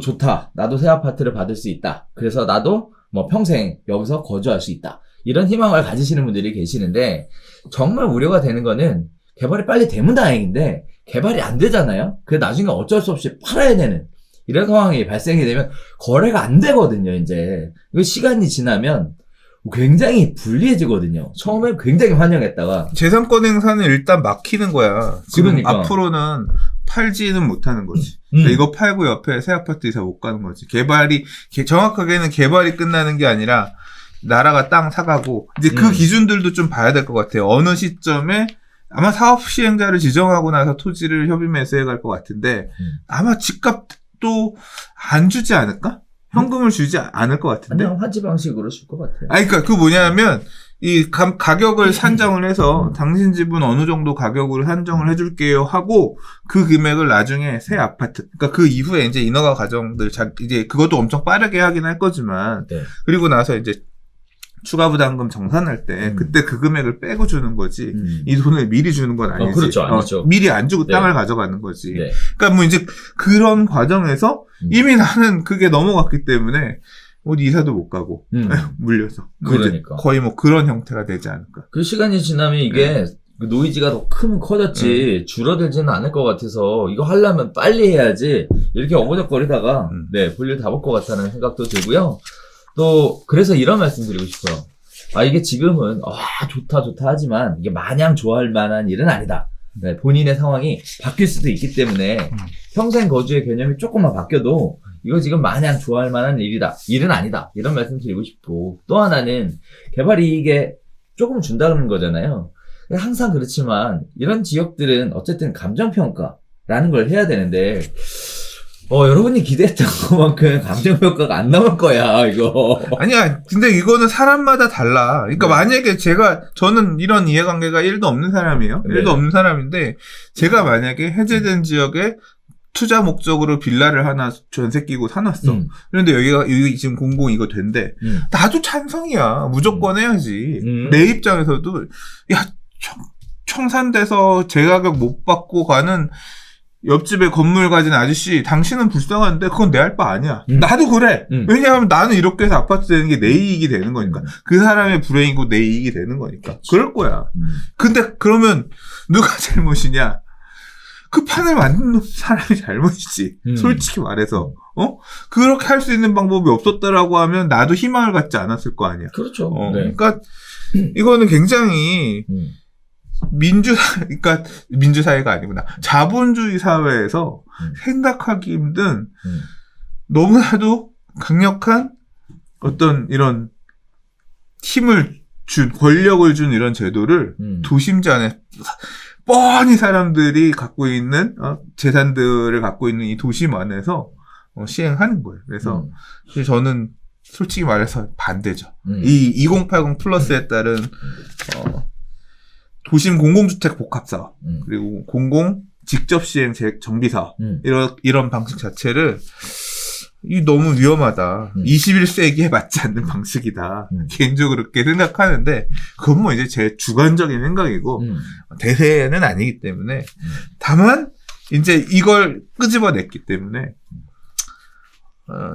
Speaker 2: 좋다. 나도 새 아파트를 받을 수 있다. 그래서 나도 뭐 평생 여기서 거주할 수 있다. 이런 희망을 가지시는 분들이 계시는데 정말 우려가 되는 거는 개발이 빨리 되면 다행인데 개발이 안 되잖아요. 그래서 나중에 어쩔 수 없이 팔아야 되는 이런 상황이 발생이 되면 거래가 안 되거든요. 이제 시간이 지나면 굉장히 불리해지거든요. 처음에 굉장히 환영했다가
Speaker 1: 재산권 행사는 일단 막히는 거야. 지금
Speaker 2: 그러니까.
Speaker 1: 앞으로는 팔지는 못하는 거지. 그러니까 이거 팔고 옆에 새 아파트 이사 못 가는 거지. 정확하게는 개발이 끝나는 게 아니라 나라가 땅 사가고 이제 그 기준들도 좀 봐야 될 것 같아요. 어느 시점에 아마 사업 시행자를 지정하고 나서 토지를 협의 매수해 갈 것 같은데 아마 집값도 안 주지 않을까? 현금을 주지 않을 것 같은데.
Speaker 2: 그냥 화지 방식으로 줄 것 같아요.
Speaker 1: 그러니까 그 뭐냐면 이 가격을 산정을 해서 당신 집은 어느 정도 가격으로 산정을 해줄게요 하고 그 금액을 나중에 새 아파트, 그러니까 그 이후에 이제 인허가 과정들 이제 그것도 엄청 빠르게 하긴 할 거지만
Speaker 2: 네.
Speaker 1: 그리고 나서 이제 추가 부담금 정산할 때 그때 그 금액을 빼고 주는 거지 이 돈을 미리 주는 건 아니지.
Speaker 2: 그렇죠, 아니죠.
Speaker 1: 미리 안 주고
Speaker 2: 네.
Speaker 1: 땅을 가져가는 거지.
Speaker 2: 네.
Speaker 1: 그러니까 뭐 이제 그런 과정에서 이미 나는 그게 넘어갔기 때문에 어디 이사도 못 가고 물려서
Speaker 2: 그러니까
Speaker 1: 거의 뭐 그런 형태가 되지 않을까.
Speaker 2: 그 시간이 지나면 이게 노이즈가 더 크면 커졌지 줄어들지는 않을 것 같아서 이거 하려면 빨리 해야지 이렇게 어거적거리다가 볼일 다 볼 것 같다는 생각도 들고요. 또 그래서 이런 말씀 드리고 싶어요. 이게 지금은 좋다 하지만 이게 마냥 좋아할 만한 일은 아니다. 네, 본인의 상황이 바뀔 수도 있기 때문에 평생 거주의 개념이 조금만 바뀌어도 이거 지금 마냥 좋아할 만한 일은 아니다. 이런 말씀 드리고 싶고, 또 하나는 개발 이익에 조금 준다는 거잖아요. 항상 그렇지만 이런 지역들은 어쨌든 감정평가라는 걸 해야 되는데 여러분이 기대했던 것만큼 감정평가가 안 나올 거야, 이거.
Speaker 1: 아니야. 근데 이거는 사람마다 달라. 그러니까 만약에 저는 이런 이해관계가 1도 없는 사람이에요.
Speaker 2: 네.
Speaker 1: 1도 없는 사람인데, 제가 만약에 해제된 지역에 투자 목적으로 빌라를 하나 전세 끼고 사놨어. 그런데 여기 지금 공공 이거 된대. 나도 찬성이야. 무조건 해야지. 내 입장에서도, 청산돼서 제 가격 못 받고 가는 옆집에 건물 가진 아저씨, 당신은 불쌍한데 그건 내 할 바 아니야. 나도 그래. 왜냐하면 나는 이렇게 해서 아파트 되는 게 내 이익이 되는 거니까. 그 사람의 불행이고 내 이익이 되는 거니까. 그럴 거야. 근데 그러면 누가 잘못이냐? 그 판을 만든 사람이 잘못이지. 솔직히 말해서. 그렇게 할 수 있는 방법이 없었다라고 하면 나도 희망을 갖지 않았을 거 아니야.
Speaker 2: 그렇죠. 네.
Speaker 1: 그러니까 이거는 굉장히 그러니까 민주사회가 아니구나. 자본주의 사회에서 생각하기 힘든 너무나도 강력한 어떤 이런 힘을 권력을 준 이런 제도를 도심지 안에 뻔히 사람들이 갖고 있는 재산들을 갖고 있는 이 도심 안에서 시행하는 거예요. 그래서 저는 솔직히 말해서 반대죠. 이 2080 플러스에 따른 도심 공공주택 복합사업 그리고 공공 직접 시행 정비사업 이런 방식 자체를 이 너무 위험하다. 21세기에 맞지 않는 방식이다. 개인적으로 그렇게 생각하는데 그건 뭐 이제 제 주관적인 생각이고 대세는 아니기 때문에 다만 이제 이걸 끄집어냈기 때문에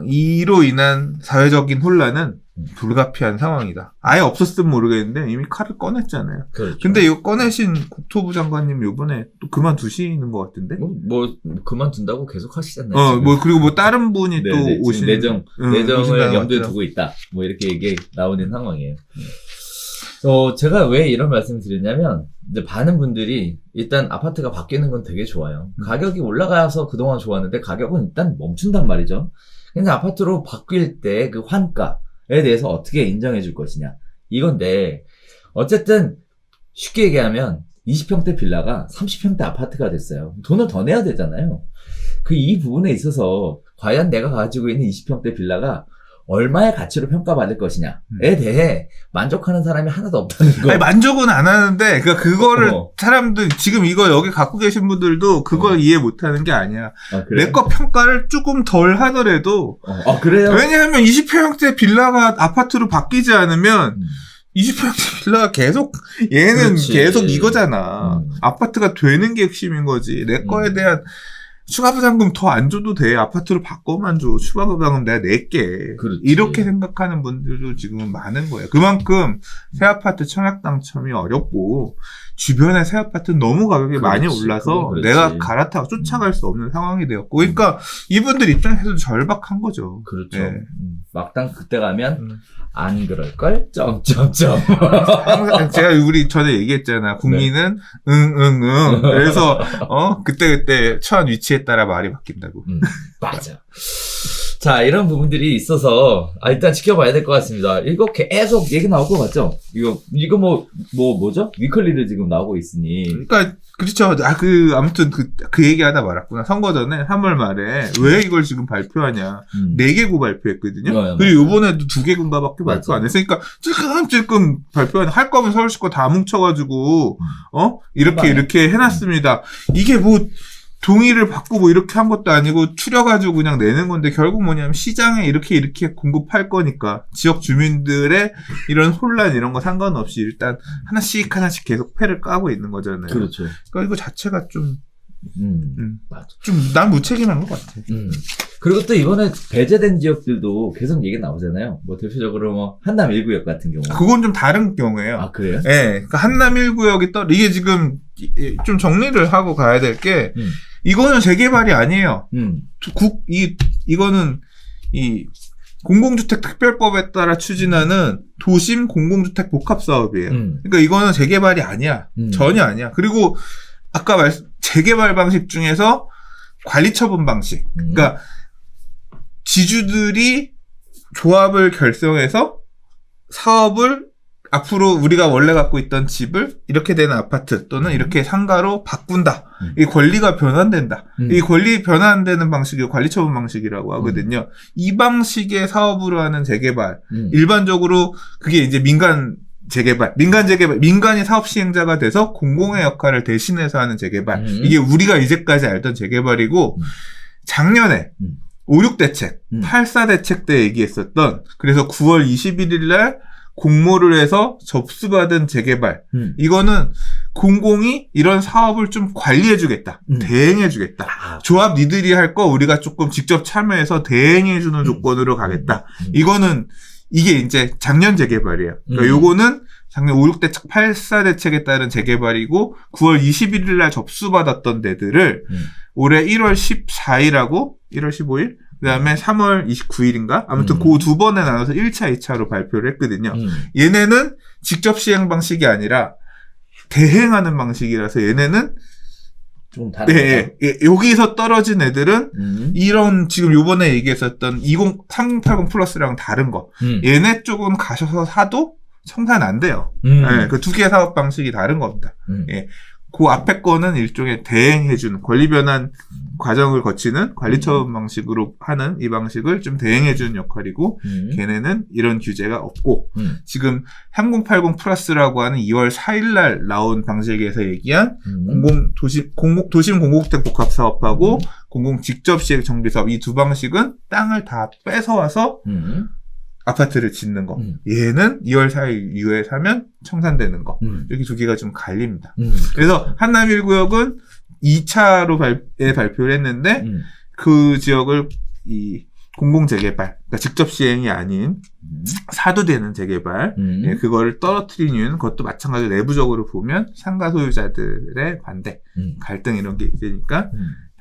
Speaker 1: 이로 인한 사회적인 혼란은 불가피한 상황이다. 아예 없었으면 모르겠는데 이미 칼을 꺼냈잖아요.
Speaker 2: 그렇죠.
Speaker 1: 근데 이거 꺼내신 국토부 장관님 요번에 또 그만두시는 것 같은데?
Speaker 2: 뭐 그만둔다고 계속 하시잖아요.
Speaker 1: 그리고 뭐 다른 분이 또 오신
Speaker 2: 내정을 염두에 두고 있다. 뭐 이렇게 얘기 나오는 상황이에요. 제가 왜 이런 말씀을 드렸냐면, 이제 많은 분들이 일단 아파트가 바뀌는 건 되게 좋아요. 가격이 올라가서 그동안 좋았는데 가격은 일단 멈춘단 말이죠. 근데 아파트로 바뀔 때 그 환가에 대해서 어떻게 인정해 줄 것이냐. 이건데, 어쨌든 쉽게 얘기하면 20평대 빌라가 30평대 아파트가 됐어요. 돈을 더 내야 되잖아요. 이 부분에 있어서 과연 내가 가지고 있는 20평대 빌라가 얼마의 가치로 평가받을 것이냐에 대해 만족하는 사람이 하나도 없다는 거.
Speaker 1: 아니, 만족은 안 하는데, 그거를 사람들, 지금 이거 여기 갖고 계신 분들도 그걸 이해 못 하는 게 아니야. 내 거 평가를 조금 덜 하더라도.
Speaker 2: 그래요?
Speaker 1: 왜냐하면 20평대 빌라가 아파트로 바뀌지 않으면 20평대 빌라가 계속, 얘는
Speaker 2: 그렇지.
Speaker 1: 계속 이거잖아. 아파트가 되는 게 핵심인 거지. 내 거에 대한 추가 부담금 더 안 줘도 돼. 아파트로 바꿔만 줘. 추가 부담금 내가 낼게.
Speaker 2: 그렇지.
Speaker 1: 이렇게 생각하는 분들도 지금은 많은 거예요. 그만큼 새 아파트 청약 당첨이 어렵고 주변에 새 아파트는 너무 가격이 많이 올라서 내가 갈아타고 쫓아갈 수 없는 상황이 되었고 그러니까 이분들 입장에서도 절박한 거죠.
Speaker 2: 그렇죠.
Speaker 1: 네.
Speaker 2: 막상 그때 가면 안 그럴걸? 점점점.
Speaker 1: 항상 제가 우리 전에 얘기했잖아. 국민은 응. 그래서 그때 처한 위치에 따라 말이 바뀐다고.
Speaker 2: 맞아. 자, 이런 부분들이 있어서 일단 지켜봐야 될 것 같습니다. 이거 계속 얘기 나올 것 같죠? 이거 뭐죠? 위클리를 지금 나오고 있으니.
Speaker 1: 그러니까 그렇죠. 아무튼 그 얘기 하다 말았구나. 선거 전에 3월 말에 왜 이걸 지금 발표하냐. 4개구 발표했거든요. 그리고 요번에도 2개구인가밖에 발표 안 했으니까 찔끔 발표하냐. 할 거면 서울시거 다 뭉쳐가지고 이렇게 해놨습니다. 이게 뭐 동의를 받고 뭐 이렇게 한 것도 아니고 추려가지고 그냥 내는 건데 결국 뭐냐면 시장에 이렇게 공급할 거니까 지역 주민들의 이런 혼란 이런 거 상관없이 일단 하나씩 계속 패를 까고 있는 거잖아요.
Speaker 2: 그렇죠.
Speaker 1: 그러니까 이거 자체가 좀
Speaker 2: 맞아.
Speaker 1: 좀 난 무책임한 것 같아.
Speaker 2: 그리고 또 이번에 배제된 지역들도 계속 얘기 나오잖아요. 뭐 대표적으로 뭐 한남 1구역 같은 경우.
Speaker 1: 그건 좀 다른 경우예요.
Speaker 2: 그래요?
Speaker 1: 네. 그러니까 한남 1구역이 이게 지금 좀 정리를 하고 가야 될 게 이거는 재개발이 아니에요. 이거는 이 공공주택 특별법에 따라 추진하는 도심 공공주택 복합사업이에요. 그러니까 이거는 재개발이 아니야. 전혀 아니야. 그리고 아까 재개발 방식 중에서 관리처분 방식. 그러니까 지주들이 조합을 결성해서 사업을 앞으로 우리가 원래 갖고 있던 집을 이렇게 되는 아파트 또는 이렇게 상가로 바꾼다. 이 권리가 변환된다. 이 권리 변환되는 방식이 관리처분 방식이라고 하거든요. 이 방식의 사업으로 하는 재개발. 일반적으로 그게 이제 민간 재개발, 민간이 사업 시행자가 돼서 공공의 역할을 대신해서 하는 재개발. 이게 우리가 이제까지 알던 재개발이고, 작년에 5.6 대책, 8.4 대책 때 얘기했었던, 그래서 9월 21일 날 공모를 해서 접수받은 재개발. 이거는 공공이 이런 사업을 좀 관리해주겠다. 대행해주겠다. 조합 니들이 할 거 우리가 조금 직접 참여해서 대행해주는 조건으로 가겠다. 이게 이제 작년 재개발이에요. 그러니까 요거는 작년 5.6 대책, 8.4 대책에 따른 재개발이고 9월 21일 날 접수받았던 데들을 올해 1월 14일하고 1월 15일 그 다음에 3월 29일인가? 아무튼 그 두 번에 나눠서 1차, 2차로 발표를 했거든요. 얘네는 직접 시행 방식이 아니라 대행하는 방식이라서 얘네는
Speaker 2: 좀 다르다.
Speaker 1: 여기서 떨어진 애들은 이런 지금 요번에 얘기했었던 3080 플러스랑 다른 거. 얘네 쪽은 가셔서 사도 청산 안 돼요. 네, 그 두 개의 사업 방식이 다른 겁니다. 예. 그 앞에 거는 일종의 대행해주는 권리 변환 과정을 거치는 관리처분 방식으로 하는 이 방식을 좀 대행해주는 역할이고 걔네는 이런 규제가 없고 지금 3080 플러스라고 하는 2월 4일 날 나온 방식에서 얘기한 도심 공공주택 복합 사업하고 공공 직접 시행 정비 사업 이 두 방식은 땅을 다 뺏어와서 아파트를 짓는 거. 얘는 2월 4일 이후에 사면 청산되는 거. 이렇게 두 개가 좀 갈립니다. 그래서 한남 1구역은 2차로 발표를 했는데 그 지역을 이 공공재개발, 그러니까 직접 시행이 아닌 사도되는 재개발, 예, 그거를 떨어뜨리는 이유는 그것도 마찬가지로 내부적으로 보면 상가 소유자들의 반대, 갈등 이런 게 있으니까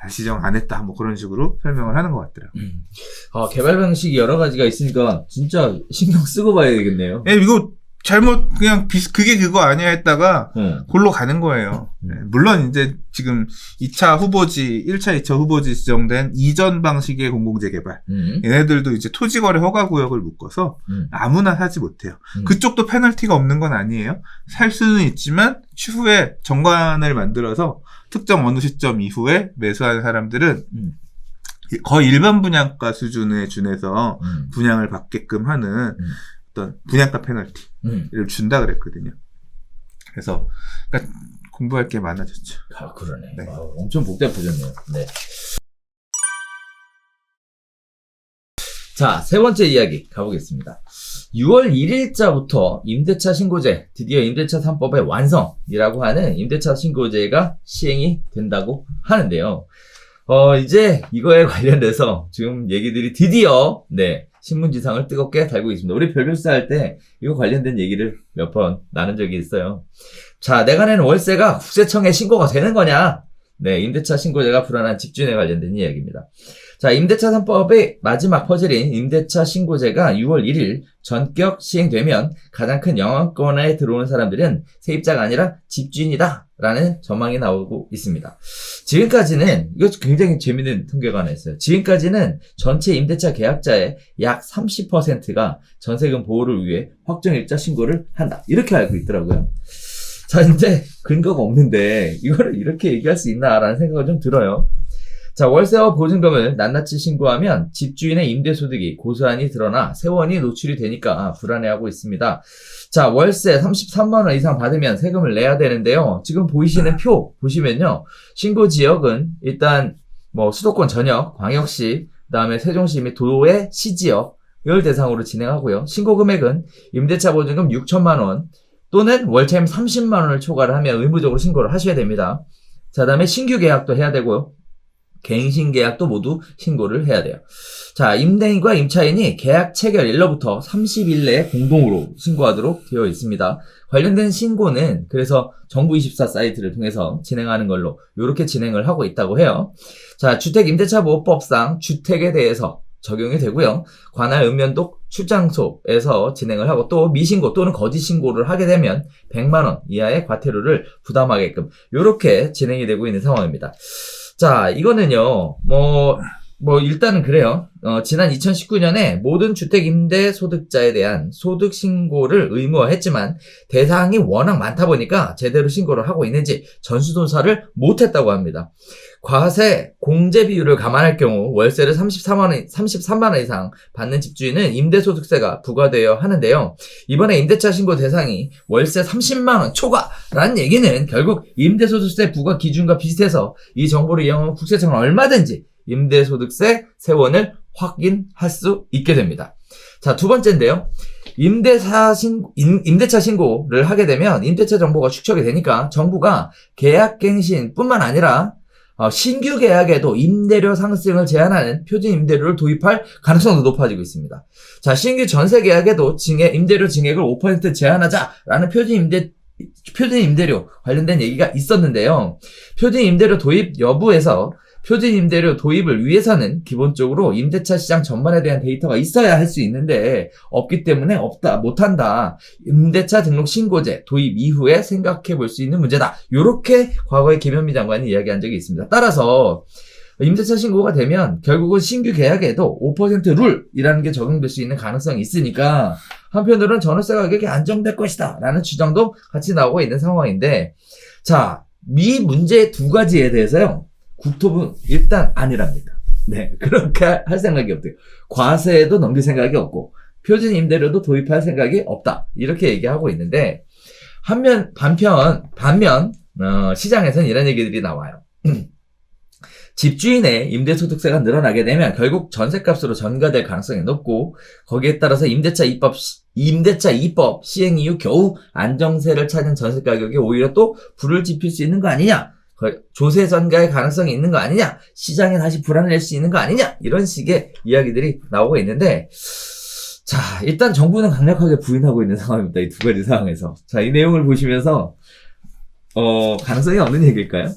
Speaker 1: 다시 정 안 했다. 뭐 그런 식으로 설명을 하는 것 같더라고요.
Speaker 2: 개발 방식이 여러 가지가 있으니까 진짜 신경 쓰고 봐야 되겠네요.
Speaker 1: 예, 이거 잘못 그냥 그게 그거 아니야 했다가 골로 가는 거예요. 네, 물론 이제 지금 2차 후보지, 1차, 2차 후보지 지정된 이전 방식의 공공재개발. 얘네들도 이제 토지거래 허가구역을 묶어서 아무나 사지 못해요. 그쪽도 페널티가 없는 건 아니에요. 살 수는 있지만 추후에 정관을 만들어서 특정 어느 시점 이후에 매수하는 사람들은 거의 일반 분양가 수준에 준해서 분양을 받게끔 하는 어떤 분양가 페널티를 준다 그랬거든요. 그래서 그러니까 공부할 게 많아졌죠.
Speaker 2: 아, 그러네.
Speaker 1: 네.
Speaker 2: 엄청 복잡해졌네요. 네. 자, 세 번째 이야기 가보겠습니다. 6월 1일자부터 임대차 신고제, 드디어 임대차 3법의 완성이라고 하는 임대차 신고제가 시행이 된다고 하는데요. 이제 이거에 관련돼서 지금 얘기들이 드디어, 네, 신문지상을 뜨겁게 달고 있습니다. 우리 별별사 할 때 이거 관련된 얘기를 몇 번 나눈 적이 있어요. 자, 내가 내는 월세가 국세청에 신고가 되는 거냐? 네, 임대차 신고제가 불안한 집주인에 관련된 이야기입니다. 자, 임대차 3법의 마지막 퍼즐인 임대차 신고제가 6월 1일 전격 시행되면 가장 큰 영향권에 들어오는 사람들은 세입자가 아니라 집주인이다 라는 전망이 나오고 있습니다. 지금까지는 이거 굉장히 재밌는 통계가 하나 있어요. 지금까지는 전체 임대차 계약자의 약 30%가 전세금 보호를 위해 확정일자 신고를 한다 이렇게 알고 있더라고요. 자, 이제 근거가 없는데 이거를 이렇게 얘기할 수 있나라는 생각이 좀 들어요. 자, 월세와 보증금을 낱낱이 신고하면 집주인의 임대소득이 고스란히 드러나 세원이 노출이 되니까 불안해하고 있습니다. 자, 월세 33만원 이상 받으면 세금을 내야 되는데요. 지금 보이시는 표 보시면요. 신고 지역은 일단 뭐 수도권 전역, 광역시, 그 다음에 세종시 및 도의 시지역을 대상으로 진행하고요. 신고 금액은 임대차 보증금 6천만원 또는 월차임 30만원을 초과를 하면 의무적으로 신고를 하셔야 됩니다. 자, 그 다음에 신규 계약도 해야 되고요. 갱신 계약도 모두 신고를 해야 돼요. 자, 임대인과 임차인이 계약 체결 일로부터 30일 내에 공동으로 신고하도록 되어 있습니다. 관련된 신고는 그래서 정부24 사이트를 통해서 진행하는 걸로 이렇게 진행을 하고 있다고 해요. 자, 주택임대차보호법상 주택에 대해서 적용이 되고요. 관할 읍면동 출장소에서 진행을 하고 또 미신고 또는 거짓 신고를 하게 되면 100만원 이하의 과태료를 부담하게끔 이렇게 진행이 되고 있는 상황입니다. 자, 이거는요, 일단은 그래요. 지난 2019년에 모든 주택 임대 소득자에 대한 소득 신고를 의무화했지만 대상이 워낙 많다 보니까 제대로 신고를 하고 있는지 전수조사를 못했다고 합니다. 과세 공제 비율을 감안할 경우 월세를 33만 원 이상 받는 집주인은 임대소득세가 부과되어야 하는데요. 이번에 임대차 신고 대상이 월세 30만 원 초과라는 얘기는 결국 임대소득세 부과 기준과 비슷해서 이 정보를 이용하면 국세청은 얼마든지 임대소득세 세원을 확인할 수 있게 됩니다. 자, 두 번째인데요. 임대차 신고를 하게 되면 임대차 정보가 축적이 되니까 정부가 계약갱신뿐만 아니라 신규 계약에도 임대료 상승을 제한하는 표준 임대료를 도입할 가능성도 높아지고 있습니다. 자, 신규 전세 계약에도 임대료 증액을 5% 제한하자라는 표준 임대료 관련된 얘기가 있었는데요. 표준 임대료 도입 여부에서 표준 임대료 도입을 위해서는 기본적으로 임대차 시장 전반에 대한 데이터가 있어야 할 수 있는데 없기 때문에 못한다. 임대차 등록 신고제 도입 이후에 생각해 볼 수 있는 문제다. 이렇게 과거에 김현미 장관이 이야기한 적이 있습니다. 따라서 임대차 신고가 되면 결국은 신규 계약에도 5% 룰이라는 게 적용될 수 있는 가능성이 있으니까 한편으로는 전월세 가격이 안정될 것이다 라는 주장도 같이 나오고 있는 상황인데, 자, 이 문제 두 가지에 대해서요, 국토부는 일단 아니랍니다. 네, 그렇게 할 생각이 없대요. 과세도 넘길 생각이 없고 표준 임대료도 도입할 생각이 없다, 이렇게 얘기하고 있는데, 반면 시장에서는 이런 얘기들이 나와요. 집주인의 임대소득세가 늘어나게 되면 결국 전셋값으로 전가될 가능성이 높고, 거기에 따라서 임대차 2법 시행 이후 겨우 안정세를 찾은 전세 가격이 오히려 또 불을 지필 수 있는 거 아니냐, 조세 전가의 가능성이 있는 거 아니냐, 시장에 다시 불안을 낼 수 있는 거 아니냐, 이런 식의 이야기들이 나오고 있는데, 자, 일단 정부는 강력하게 부인하고 있는 상황입니다. 이 두 가지 상황에서. 자, 이 내용을 보시면서 가능성이 없는 얘기일까요?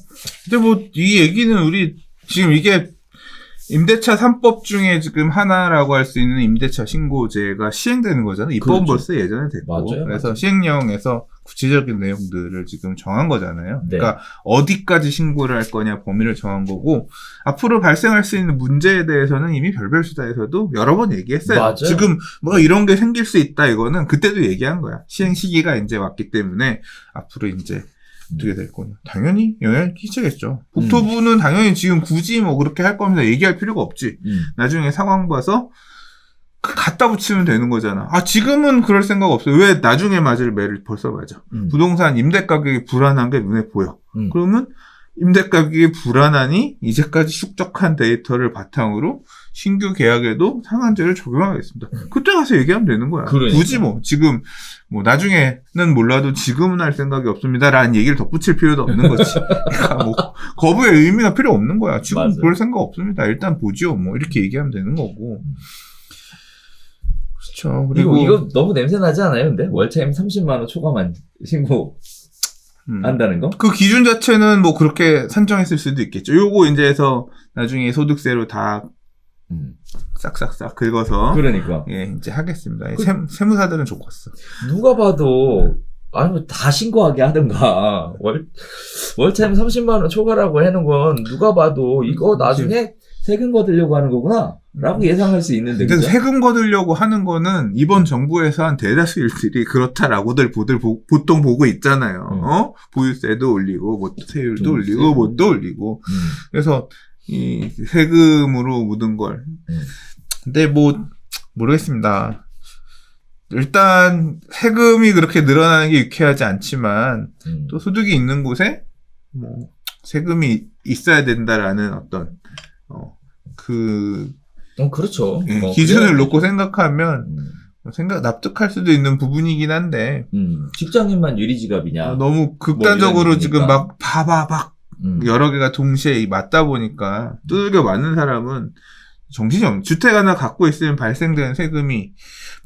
Speaker 1: 근데 이 얘기는 우리 지금 이게 임대차 3법 중에 지금 하나라고 할 수 있는 임대차 신고제가 시행되는 거잖아요. 입법은
Speaker 2: 그렇죠.
Speaker 1: 벌써 예전에 됐고.
Speaker 2: 맞아요,
Speaker 1: 그래서
Speaker 2: 맞아요.
Speaker 1: 시행령에서 구체적인 내용들을 지금 정한 거잖아요.
Speaker 2: 네.
Speaker 1: 그러니까 어디까지 신고를 할 거냐 범위를 정한 거고, 앞으로 발생할 수 있는 문제에 대해서는 이미 별별 수다에서도 여러 번 얘기했어요.
Speaker 2: 맞아요.
Speaker 1: 지금 이런 게 생길 수 있다, 이거는 그때도 얘기한 거야. 시행 시기가 이제 왔기 때문에 앞으로 이제 어떻게 될 거냐. 당연히 영향을 끼치겠죠. 국토부는 당연히 지금 굳이 그렇게 할 거면서 얘기할 필요가 없지. 나중에 상황 봐서 갖다 붙이면 되는 거잖아. 지금은 그럴 생각 없어요. 왜 나중에 맞을 매를 벌써 맞아. 부동산 임대 가격이 불안한 게 눈에 보여. 그러면 임대 가격이 불안하니 이제까지 축적한 데이터를 바탕으로 신규 계약에도 상한제를 적용하겠습니다. 그때 가서 얘기하면 되는 거야.
Speaker 2: 그러니까.
Speaker 1: 굳이 지금 나중에는 몰라도 지금은 할 생각이 없습니다라는 얘기를 덧붙일 필요도 없는 거지. 그러니까 거부의 의미가 필요 없는 거야. 지금
Speaker 2: 맞아요.
Speaker 1: 볼 생각 없습니다. 일단 보지요. 이렇게 얘기하면 되는 거고. 그렇죠. 그리고
Speaker 2: 이거 너무 냄새 나지 않아요? 근데 월차임 30만 원 초과만 신고 한다는 거?
Speaker 1: 그 기준 자체는 그렇게 산정했을 수도 있겠죠. 요거 이제 해서 나중에 소득세로 다 싹싹싹 긁어서
Speaker 2: 그러니까
Speaker 1: 이제 하겠습니다. 세무사들은 좋겠어.
Speaker 2: 누가 봐도 다 신고하게 하든가, 월차임 30만 원 초과라고 해놓은 건 누가 봐도 이거 나중에 세금 거두려고 하는 거구나 라고 예상할 수 있는데.
Speaker 1: 근데
Speaker 2: 그죠?
Speaker 1: 세금 거두려고 하는 거는 이번 정부에서 한 대다수 일들이 그렇다라고들 보통 보고 있잖아요. 보유세도 올리고 세율도 올리고 뭣도 올리고. 그래서 이 세금으로 묻은 걸. 근데 모르겠습니다. 일단 세금이 그렇게 늘어나는 게 유쾌하지 않지만 또 소득이 있는 곳에 세금이 있어야 된다라는 어떤
Speaker 2: 그렇죠.
Speaker 1: 기준을 놓고 생각하면 납득할 수도 있는 부분이긴 한데
Speaker 2: 직장인만 유리지갑이냐.
Speaker 1: 너무 극단적으로 지금 막 여러 개가 동시에 맞다 보니까 두들겨 맞는 사람은 정신이 없는. 주택 하나 갖고 있으면 발생되는 세금이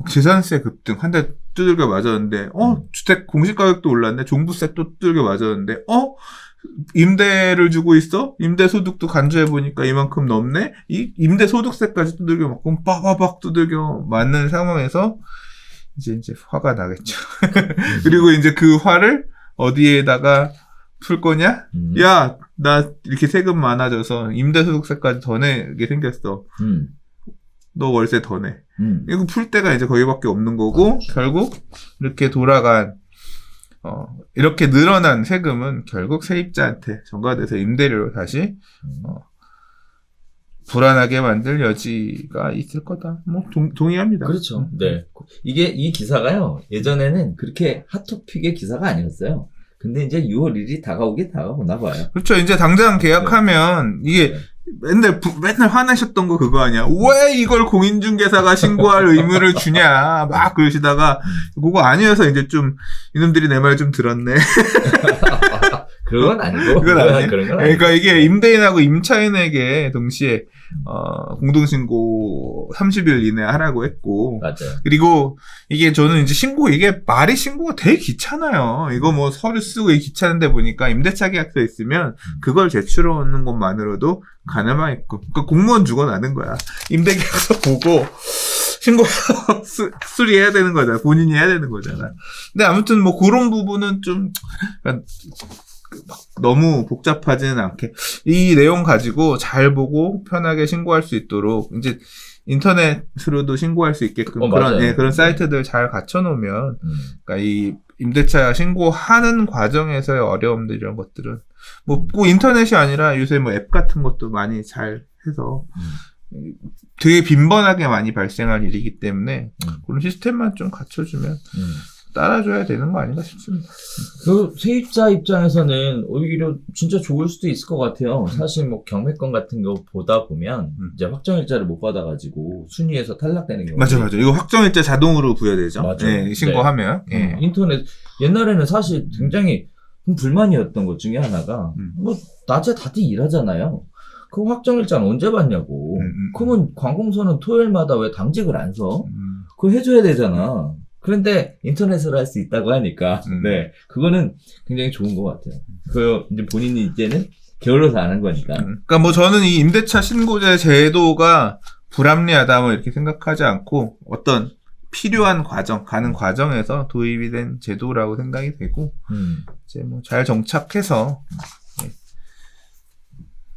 Speaker 1: 재산세 급등 한 대 두들겨 맞았는데 주택 공시가격도 올랐네. 종부세 또 두들겨 맞았는데 임대를 주고 있어? 임대소득도 간주해보니까 이만큼 넘네? 이 임대소득세까지 두들겨 맞고 빠바박 두들겨 맞는 상황에서 이제 화가 나겠죠. 그리고 이제 그 화를 어디에다가 풀 거냐? 야, 나 이렇게 세금 많아져서 임대소득세까지 더 내게 생겼어. 너 월세 더 내. 이거 풀 때가 이제 거기밖에 없는 거고, 결국 이렇게 돌아간 이렇게 늘어난 세금은 결국 세입자한테 전가돼서 임대료로 다시 불안하게 만들 여지가 있을 거다. 동의합니다.
Speaker 2: 그렇죠. 네. 이 기사가요, 예전에는 그렇게 핫토픽의 기사가 아니었어요. 근데 이제 6월 1일이 다가오나 봐요.
Speaker 1: 그렇죠. 이제 당장 계약하면 이게 맨날 화내셨던 거 그거 아니야. 왜 이걸 공인중개사가 신고할 의무를 주냐. 막 그러시다가 그거 아니어서 이제 좀 이놈들이 내 말 좀 들었네.
Speaker 2: 그건 아니고.
Speaker 1: 그건 아니에요.
Speaker 2: 그런 건
Speaker 1: 그러니까 이게 임대인하고 임차인에게 동시에 공동신고 30일 이내 하라고 했고.
Speaker 2: 맞아요.
Speaker 1: 그리고 이게 저는 이제 말이 신고가 되게 귀찮아요. 이거 서류 쓰고 귀찮은데 보니까 임대차 계약서 있으면 그걸 제출하는 것만으로도 가늠하겠고. 그러니까 공무원 죽어나는 거야. 임대계약서 보고 신고 수리해야 되는 거잖아. 본인이 해야 되는 거잖아. 근데 아무튼 그런 부분은 좀 막 너무 복잡하지는 않게 이 내용 가지고 잘 보고 편하게 신고할 수 있도록 이제 인터넷으로도 신고할 수 있게끔 그런 그런 사이트들 잘 갖춰놓으면 그러니까 이 임대차 신고하는 과정에서의 어려움들 이런 것들은 뭐 꼭 인터넷이 아니라 요새 뭐 앱 같은 것도 많이 잘 해서 되게 빈번하게 많이 발생할 일이기 때문에 그런 시스템만 좀 갖춰주면 따라줘야 되는 거 아닌가 싶습니다.
Speaker 2: 그 세입자 입장에서는 오히려 진짜 좋을 수도 있을 것 같아요. 사실 뭐 경매권 같은 거 보다 보면 이제 확정일자를 못 받아가지고 순위에서 탈락되는 경우.
Speaker 1: 맞아. 이거 확정일자 자동으로 부여되죠.
Speaker 2: 맞아.
Speaker 1: 네, 신고하면.
Speaker 2: 네. 인터넷 옛날에는 사실 굉장히 불만이었던 것 중에 하나가 뭐 낮에 다들 일하잖아요. 그 확정일자는 언제 받냐고. 그러면 관공서는 토요일마다 왜 당직을 안 서? 그거 해줘야 되잖아. 그런데 인터넷으로 할 수 있다고 하니까 네 그거는 굉장히 좋은 것 같아요. 그 이제 본인이 이제는 게을러서 안 한 거니까.
Speaker 1: 그러니까 뭐 저는 이 임대차 신고제 제도가 불합리하다 뭐 이렇게 생각하지 않고 어떤 필요한 과정, 가는 과정에서 도입이 된 제도라고 생각이 되고 이제 뭐 잘 정착해서.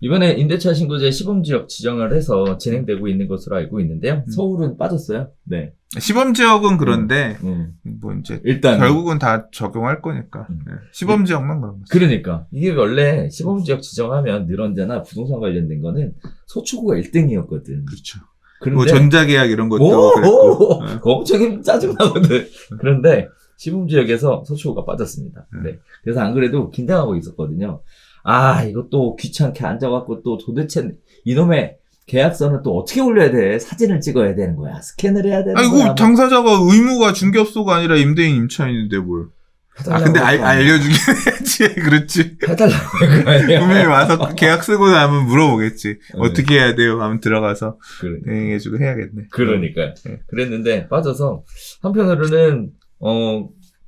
Speaker 2: 이번에 임대차 신고제 시범지역 지정을 해서 진행되고 있는 것으로 알고 있는데요. 서울은 빠졌어요. 네.
Speaker 1: 시범지역은 그런데 뭐 이제
Speaker 2: 일단
Speaker 1: 결국은 다 적용할 거니까 네. 시범지역만 그런 거죠.
Speaker 2: 그러니까 이게 원래 시범지역 지정하면 늘 언제나 부동산 관련된 거는 소추구가 1등이었거든.
Speaker 1: 그렇죠.
Speaker 2: 그런데
Speaker 1: 뭐 전자계약 이런 것도 그랬고
Speaker 2: 엄청 짜증나거든. 그런데 시범지역에서 소추구가 빠졌습니다. 네. 그래서 안 그래도 긴장하고 있었거든요. 아, 이것도 귀찮게 앉아갖고 또 도대체 이놈의 계약서는 또 어떻게 올려야 돼? 사진을 찍어야 되는 거야. 스캔을 해야 되는 거야.
Speaker 1: 아이고, 당사자가 의무가 중개업소가 아니라 임대인 임차인인데 뭘. 근데 알려주긴 해야지. 그렇지.
Speaker 2: 해달라고 할 거 아니야.
Speaker 1: 분명히 와서 계약 쓰고 나면 물어보겠지. 어떻게 해야 돼요? 하면 들어가서 대행해주고 해야겠네.
Speaker 2: 그러니까요. 그랬는데 빠져서 한편으로는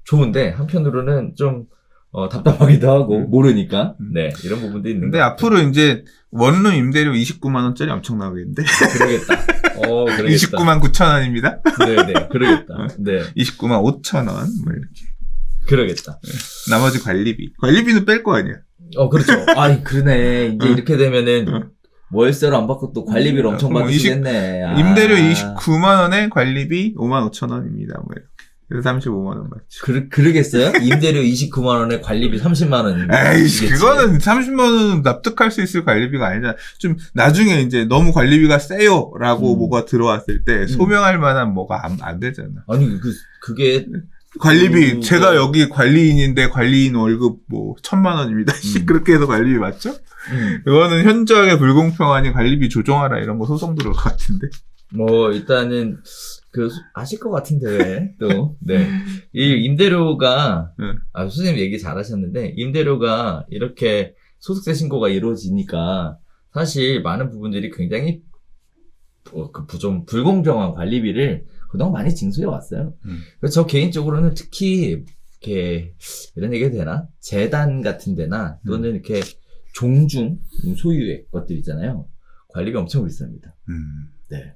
Speaker 2: 좋은데 한편으로는 좀 답답하기도 하고, 모르니까. 네, 이런 부분도 있는
Speaker 1: 근데 앞으로 이제, 원룸 임대료 29만원짜리 엄청 나오겠는데?
Speaker 2: 그러겠다. 그러겠다.
Speaker 1: 29만 9천원입니다.
Speaker 2: 네네, 그러겠다. 네.
Speaker 1: 29만 5천원, 뭐 이렇게.
Speaker 2: 그러겠다.
Speaker 1: 네. 나머지 관리비. 관리비는 뺄 거 아니야?
Speaker 2: 그렇죠. 그러네. 이제 이렇게 되면은, 월세로 안 받고 또 관리비를 엄청 받으시겠네.
Speaker 1: 임대료 29만원에 관리비 5만 5천원입니다. 뭐 이렇게. 그래서 35만원 맞죠.
Speaker 2: 그러겠어요? 임대료 29만원에 관리비 30만원.
Speaker 1: 에이씨, 그거는 30만원 납득할 수 있을 관리비가 아니잖아. 좀, 나중에 이제 너무 관리비가 세요. 라고 뭐가 들어왔을 때 소명할 만한 뭐가 안 되잖아.
Speaker 2: 아니, 그게.
Speaker 1: 관리비, 제가 여기 관리인인데 관리인 월급 뭐, 1,000만원입니다. 그렇게 해서 관리비 맞죠? 그거는 현저하게 불공평하니 관리비 조정하라 이런 거 소송 들어올 것 같은데.
Speaker 2: 일단은, 아실 것 같은데, 또, 네. 이 임대료가, 선생님 얘기 잘 하셨는데, 임대료가 이렇게 소득세 신고가 이루어지니까, 사실 많은 부분들이 굉장히, 좀 불공정한 관리비를 그동안 많이 징수해 왔어요. 그래서 저 개인적으로는 특히, 이렇게, 이런 얘기가 되나? 재단 같은 데나, 또는 이렇게 종중, 소유의 것들 있잖아요. 관리비 엄청 비쌉니다. 네.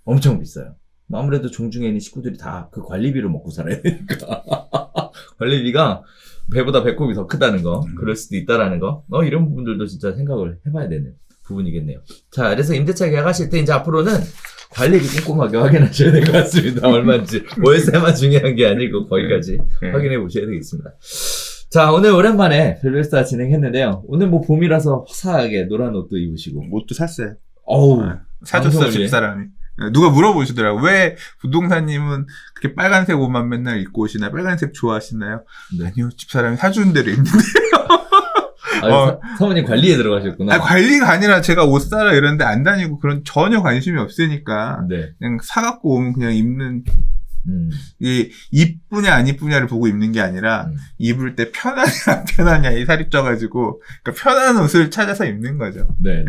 Speaker 2: 엄청 비싸요. 아무래도 종중에 있는 식구들이 다 그 관리비를 먹고 살아야 되니까. 관리비가 배보다 배꼽이 더 크다는 거, 그럴 수도 있다라는 거, 이런 부분들도 진짜 생각을 해봐야 되는 부분이겠네요. 자, 그래서 임대차 계약하실 때 이제 앞으로는 관리비 꼼꼼하게 확인하셔야 될 것 같습니다. 얼마인지. 월세만 중요한 게 아니고 거기까지 확인해 보셔야 되겠습니다. 자, 오늘 오랜만에 별별스타 진행했는데요. 오늘 뭐 봄이라서 화사하게 노란 옷도 입으시고.
Speaker 1: 옷도 샀어요.
Speaker 2: 방송을
Speaker 1: 사줬어, 집사람이. 누가 물어보시더라고. 왜 부동산님은 그렇게 빨간색 옷만 맨날 입고 오시나요? 빨간색 좋아하시나요?
Speaker 2: 네.
Speaker 1: 아니요, 집사람이 사주는 대로 입는데요.
Speaker 2: 사모님 관리에 들어가셨구나.
Speaker 1: 관리가 아니라 제가 옷 사라 이러는데 안 다니고 그런 전혀 관심이 없으니까.
Speaker 2: 네.
Speaker 1: 그냥 사갖고 오면 그냥 입는, 이게 이쁘냐 안 이쁘냐를 보고 입는 게 아니라 입을 때 편하냐 안 편하냐 이 살이 쪄가지고 그러니까 편한 옷을 찾아서 입는 거죠.
Speaker 2: 네.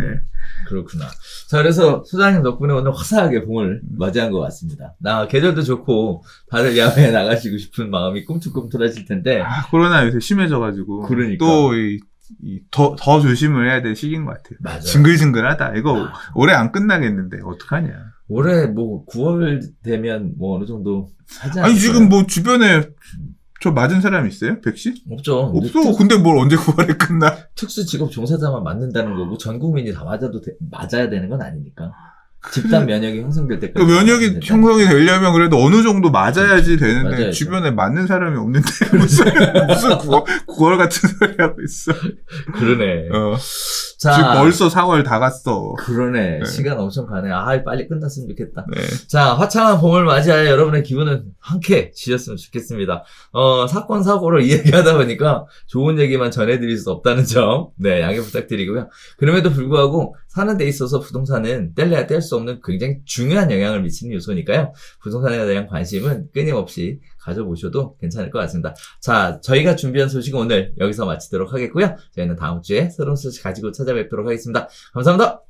Speaker 2: 그렇구나. 자, 그래서 소장님 덕분에 오늘 화사하게 봄을 맞이한 것 같습니다. 계절도 좋고 다들 야외에 나가시고 싶은 마음이 꿈틀꿈틀하실 텐데.
Speaker 1: 코로나 요새 심해져가지고.
Speaker 2: 그러니까.
Speaker 1: 또 더 조심을 해야 될 시기인 것 같아요.
Speaker 2: 맞아요.
Speaker 1: 징글징글하다. 이거 올해 안 끝나겠는데 어떡하냐.
Speaker 2: 올해 9월 되면 어느 정도 하지 않을까요?
Speaker 1: 아니 지금 주변에 저 맞은 사람 있어요? 백신?
Speaker 2: 없죠.
Speaker 1: 없어. 근데 뭘 언제 9월에 끝나?
Speaker 2: 특수 직업 종사자만 맞는다는 거고 전 국민이 다 맞아야 되는 건 아니니까. 집단 면역이 형성될 때까지.
Speaker 1: 면역이 형성이 되려면 그래도 어느 정도 맞아야지 되는데
Speaker 2: 맞아야죠.
Speaker 1: 주변에 맞는 사람이 없는데 무슨 9월 같은 소리 하고 있어.
Speaker 2: 그러네.
Speaker 1: 지금
Speaker 2: 자,
Speaker 1: 벌써 4월 다 갔어.
Speaker 2: 그러네.
Speaker 1: 네.
Speaker 2: 시간 엄청 가네. 아, 빨리 끝났으면 좋겠다.
Speaker 1: 네.
Speaker 2: 자, 화창한 봄을 맞이하여 여러분의 기분은 함께지셨으면 좋겠습니다. 사건, 사고를 이야기하다 보니까 좋은 얘기만 전해드릴 수 없다는 점, 네, 양해 부탁드리고요. 그럼에도 불구하고 사는 데 있어서 부동산은 뗄래야 뗄 수 없는 굉장히 중요한 영향을 미치는 요소니까요. 부동산에 대한 관심은 끊임없이 가져보셔도 괜찮을 것 같습니다. 자, 저희가 준비한 소식은 오늘 여기서 마치도록 하겠고요. 저희는 다음 주에 새로운 소식 가지고 찾아뵙도록 하겠습니다. 감사합니다.